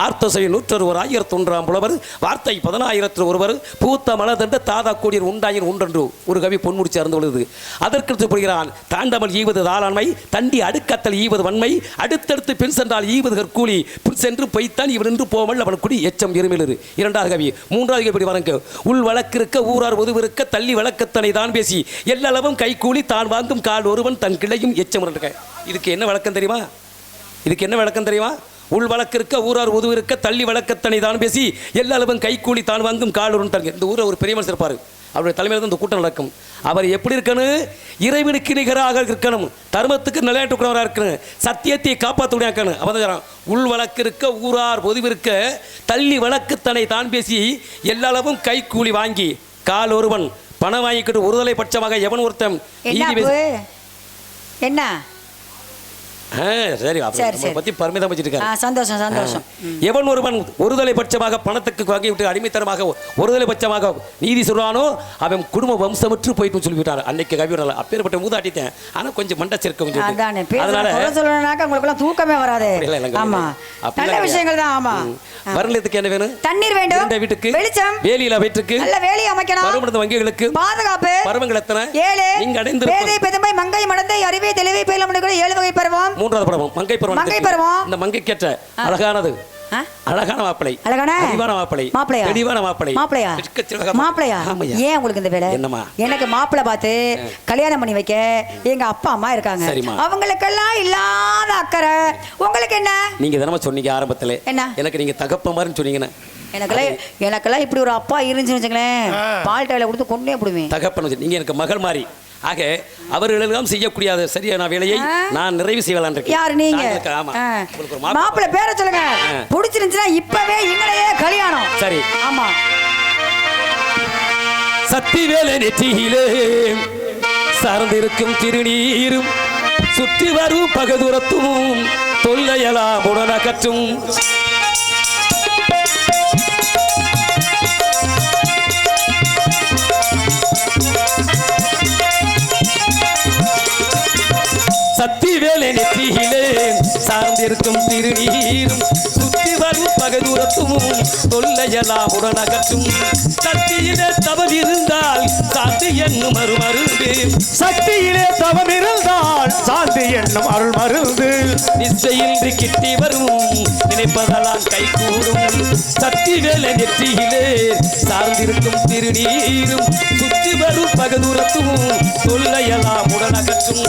ஆர்த்தசை 101 1001 புலவர் வார்த்தை 10,000 ஒருவர் பூத்த மலதண்ட தாதா கூடிய உண்டாயின் உண்டன்று ஒரு கவி பொன்முடிச்சு அறந்து விழுது. அதற்கு போடுகிறான், தாண்டாமல் ஈவது தாளாண்மை தண்டி அடுக்கத்தல் ஈவது வன்மை அடுத்தடுத்து பின் சென்றால் ஈவது கற்கூலி பின் சென்று பொய்த்தான் இவன் என்று போமல் அவன் குடி எச்சம் இருமிலரு. 2வது கவி. 3வது கவி பாருங்க. உள் வழக்கிருக்க ஊரார் உதவிருக்க தள்ளி வழக்கத்தனை தான் பேசி எல்லளவும் கைக்கூலி தான் வாங்கும் கால் ஒருவன் தன் கிளையும் எச்சம். இதுக்கு என்ன வழக்கம் தெரியுமா? இதுக்கு என்ன வழக்கம் தெரியுமா? உள் வழக்கிருக்க ஊரார் உதவி இருக்க தள்ளி வழக்கத்தனை தான் பேசி எல்லா அளவும் கைக்கூலி தான் வாங்கும் கால் ஒருவன் தன். இந்த ஊரில் ஒரு பெரிய மனுஷர் இருப்பார், அவருடைய தலைமையில் தான் இந்த கூட்டம் நடக்கும். அவர் எப்படி இருக்கணும்? இறைவனுக்கு நிகராக இருக்கணும், தர்மத்துக்கு நிலையாட்டுக்குறவராக இருக்கணும், சத்தியத்தை காப்பாற்றக்கூடிய இருக்கணும். அவன் உள் வழக்கு இருக்க ஊரார் பொதுவு இருக்க தள்ளி வழக்குத்தனை தான் பேசி எல்லா அளவும் கைக்கூலி வாங்கி கால் ஒருவன் பணம் வாங்கிக்கிட்டு ஒருதலை பட்சமாக எவன் ஒருத்தன் என்ன சரி பத்தி பர்மிதம் வச்சிருக்காரு. சந்தோஷம் சந்தோஷம். எவன் ஒருவன் ஒருதலை பட்சமாக பணத்துக்கு வாங்கிவிட்டு அடிமைத்தனமாக ஒருதலை பட்சமாக நீதி சொல்றானோ அவன் குடும்ப வம்சமற்று போயிட்டு சொல்லிவிட்டார். அன்னைக்கு கவிஞர் அப்பேற்பட்ட மூதாட்டித்தேன். ஆனா கொஞ்சம் மண்ட சேர்க்க அதனால தூக்கமே வராது. ஆமா நல்ல விஷயங்கள் தான். ஆமா வரலத்துக்கு என்ன வேணும்? தண்ணீர் வேண்டும், வீட்டுக்கு வெளிச்சம், வேலியில வீட்டுக்கு நல்ல வேலி அமைக்கணும், வருமந்த வங்கிகளுக்கு பாதுகாப்பு, பருவங்கள் எத்தனை? 7. நீங்க அடைந்து பேதை பெருமை மங்கை மடந்தை அறிவை தெளிவை பேலமுடிகள் 7 வகை பருவம். 3வது பருவம் மங்கை பருவம். மங்கை பருவம் இந்த மங்கைக்கேற்ற அழகானது அழகான மாப்பிளை, அழகான தெளிவான மாப்பிளை, மாப்பிளையா தெளிவான மாப்பிளை, மாப்பிளையா மாப்பிளையா. ஏன் உங்களுக்கு இந்த வேலை? என்னமா எனக்கு மாப்பிளை பார்த்து கல்யாணம் பண்ணி வைக்க எங்க அப்பா அம்மா இருக்காங்க, அவங்களுக்கெல்லாம் இல்லாத அக்கறை உங்களுக்கு என்ன? நீங்க தினமும் சொன்னீங்க ஆரம்பத்துல என்ன எனக்கு நீங்க தகப்ப மாதிரி சொன்னீங்கன்னா எனக்கெல்லாம் இப்படி ஒரு அப்பா இருந்துச்சுன்னு வச்சுங்களேன் பால் டைல கொடுத்து கொண்டே போடுவேன். தகப்பன் நீங்க எனக்கு மகள் மாதிரி. ஆக அவர்களெல்லாம் செய்யக்கூடிய சரியான வேலையை நான் நிறைவு செய்யலாம் இருக்கேன். யார் நீங்க? ஆமா உங்களுக்கு ஒரு மாப்பிள்ளை பேரை சொல்லுங்க. பிடிச்சிருந்துச்சுன்னா இப்பவே இங்களையே கல்யாணம். சரி ஆமா. சத்திவேலை நெற்றியிலே சார்ந்திருக்கும் திருநீரும் சுற்றி வரும் பகதுரத்தும் தொல்லையெல்லாம் உடனகற்றும் சத்திவேலை நெற்றியிலே சார்ந்திருக்கும் திருநீரும் சுற்றி வரும் பகதூரத்தும் தொல்லையெல்லாம் உடனகற்றும் சக்தியிலே தவம் இருந்தால் சாந்தி என்னும் அருள்மருந்து. சக்தியிலே தவம் இருந்தால் சாந்தி என்னும் அருள் மருந்து. நிச்சயின்றி கிட்டி வரும் நினைப்பதெல்லாம் கைகூடும். சத்திவேலை நெற்றியிலே சார்ந்திருக்கும் திருநீரும் சுற்றி வரும் பகதூரத்தும் தொல்லையெல்லாம் உடனகற்றும்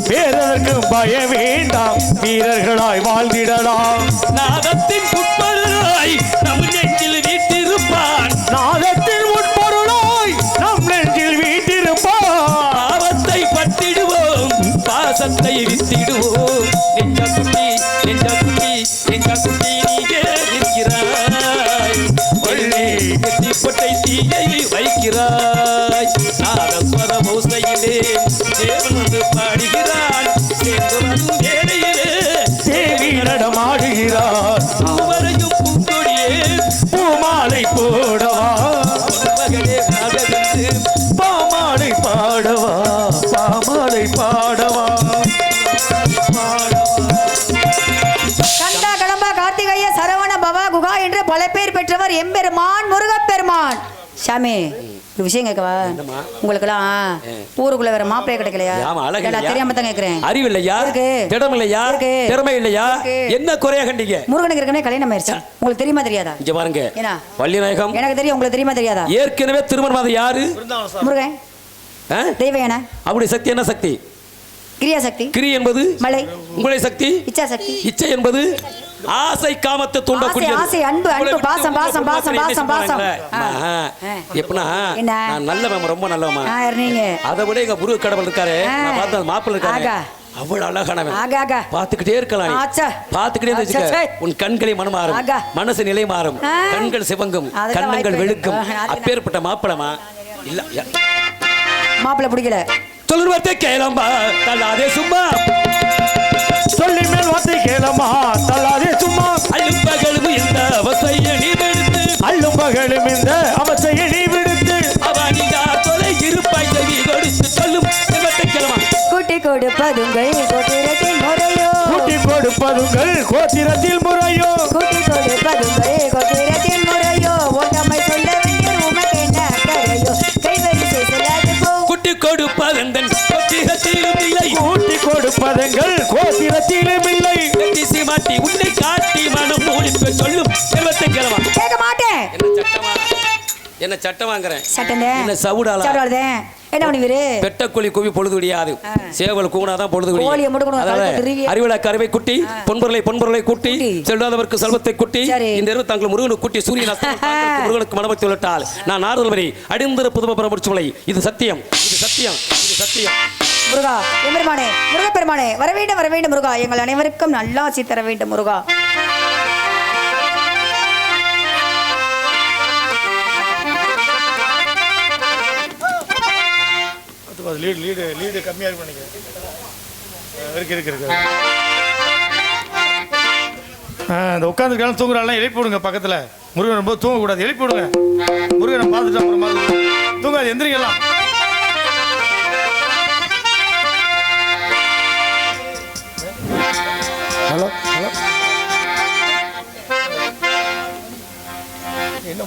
வேறதற்கும் பய வேண்டாம் வீரர்களாய் வாழ்ந்திடலாம். நாதத்தின் உட்பொருளாய் நம் நெஞ்சில் வீட்டிருப்பான். நாதத்தின் உட்பொருளாய் நம் நெஞ்சில் வீட்டிருப்பான். பாவத்தை பட்டிடுவோம், பாசத்தை வித்திடுவோம். நெஞ்ச குட்டி நெஞ்ச குட்டி நெஞ்ச குட்டி நீயே இருக்கிறாய். வள்ளி கட்டிப்பட்டை தீயை வைக்கிறாய். நாதஸ்வர ஓசையிலே தேவன் வந்து பாடுகிறான். சேர்ந்து வரும் வேளையிலே தேவி நடமாடுகிறார். பூவரையும் பூங்கொடியே பூமாலை போடவா மகளே ராகவென்று பாமாலை பாடவா பாமாலை பாடவா. கந்தா கடம்பா கார்த்திகைய சரவண பவா குகா என்று பல பேர் பெற்றவர் எம்பெருமான் முருகப்பெருமான். சாமி ஒரு விஷயம் கேட்கவா? உங்களுக்கெல்லாம் ஊருக்குள்ள வேற மாப்பிளைய கிடைக்கலையா? தெரியாம தான் கேக்குறேன். அறிவு இல்லையா? திடம் இல்லையா? திறமை இல்லையா? என்ன குறையா கண்டீங்க? முருகனுக்கு ஏற்கனவே கல்யாணம் ஆயிருச்சு. உங்களுக்கு தெரியுமா தெரியாதா? இங்க பாருங்க, என்ன வள்ளிநாயகம் எனக்கு தெரியும், உங்களுக்கு தெரியுமா தெரியாதா? ஏற்கனவே திருமணம் யாரு? முருகன். தெய்வம் என்ன? அவருடைய சக்தி என்ன சக்தி? கிரியா சக்தி. கிரி என்பது மலை. உங்களுடைய சக்தி இச்சா சக்தி. இச்சை என்பது ஆசை காமத்தை தூண்டக்கூடிய ஆசை, அன்பு, அன்பு, பாசம், பாசம், பாசம், பாசம், பாசம். எப்பனா நான் நல்லவன், ரொம்ப நல்லவன். நீங்க அதை விட எங்க முருக கடவுள் இருக்காரு, நான் பார்த்த மாப்பிள்ள இருக்காரு, அவ்வளவு அழகானவன். பாத்துக்கிட்டே இருக்கலாம், பாத்துக்கிட்டே இருந்துச்சு. உன் கண்களை மனம் மாறும், மனசு நிலை மாறும், கண்கள் சிவங்கும், கண்ணங்கள் வெளுக்கும். அப்பேற்பட்ட மாப்பிளமா இல்ல மாப்பிள்ள பிடிக்கல. சொல்லுவத்தை கேளம்பா தள்ளாதே சும்மா, சொல்லி மேல் வார்த்தை கேளமா தள்ளாதே சும்மா. அள்ளும் பகலும் இந்த அவசைய நீ விடுத்து, அள்ளும் பகலும் இந்த அவசைய நீ விடுத்து. அவனிதா தொலை இருப்பாய் செவி கொடுத்து சொல்லும் செல்வத்தை கேளமா. கூட்டி கொடுப்பதுங்கள் கோத்திரத்தில் முறையோ, கூட்டி கொடுப்பதுங்கள் கோத்திரத்தில் முறையோ, கூட்டி கொடுப்பதுங்கள் கோத்திரத்தில் முறையோ. ஓட்டமை சொல்ல வேண்டிய உமக்கு என்ன கரையோ, கைவரிசை சொல்லாது போ. குட்டி கொடுப்பதெந்தன் கோத்திரத்திலும் இல்லை, கூட்டி கொடுப்பதங்கள் கோத்திரத்திலும் இல்லை. கட்டிசி மாட்டி உன்னை காட்டி மனம் மூடிப்பு சொல்லும் செல்வத்தை கேளமா. கேட்க மாட்டேன். என்ன சட்டமா? என்ன சட்டம் வாங்குறேன்? சட்டம் என்ன சவுடால? என்ன பண்ணுவீரு? பெட்டக்கோழி கூவி பொழுது விடியாது, சேவல் கூடாதான் பொழுது விடியாது. அறிவிழா கருவை குட்டி, பொன்பொருளை பொன்பொருளை கூட்டி, செல்வாதவருக்கு செல்வத்தை குட்டி. இந்த இரவு தங்கள் முருகனுக்கு குட்டி சூரியன் முருகனுக்கு மனமத்தை உள்ளட்டால் நான் நாரதல் வரை அடிந்திர புதும பரமுடிச்சுவலை. இது சத்தியம், இது சத்தியம், இது சத்தியம். முருகா எம்பெருமானே, முருகப்பெருமானே வர வேண்டும், வர வேண்டும் முருகா. எங்கள் அனைவருக்கும் நல்லாசி தர வேண்டும் முருகா. லீடு கம்மியாக நினைக்கிறேன். இருக்கு இந்த உட்காந்துருக்காலும் தூங்குறாள், எழுப்பி விடுங்க. பக்கத்தில் முருகன் ரொம்ப தூங்கக்கூடாது, எழுப்பி விடுங்க. முருகனை பார்த்துட்டு அப்புறமா தூங்காது, எந்திரிக்கலாம். ஹலோ ஹலோ என்ன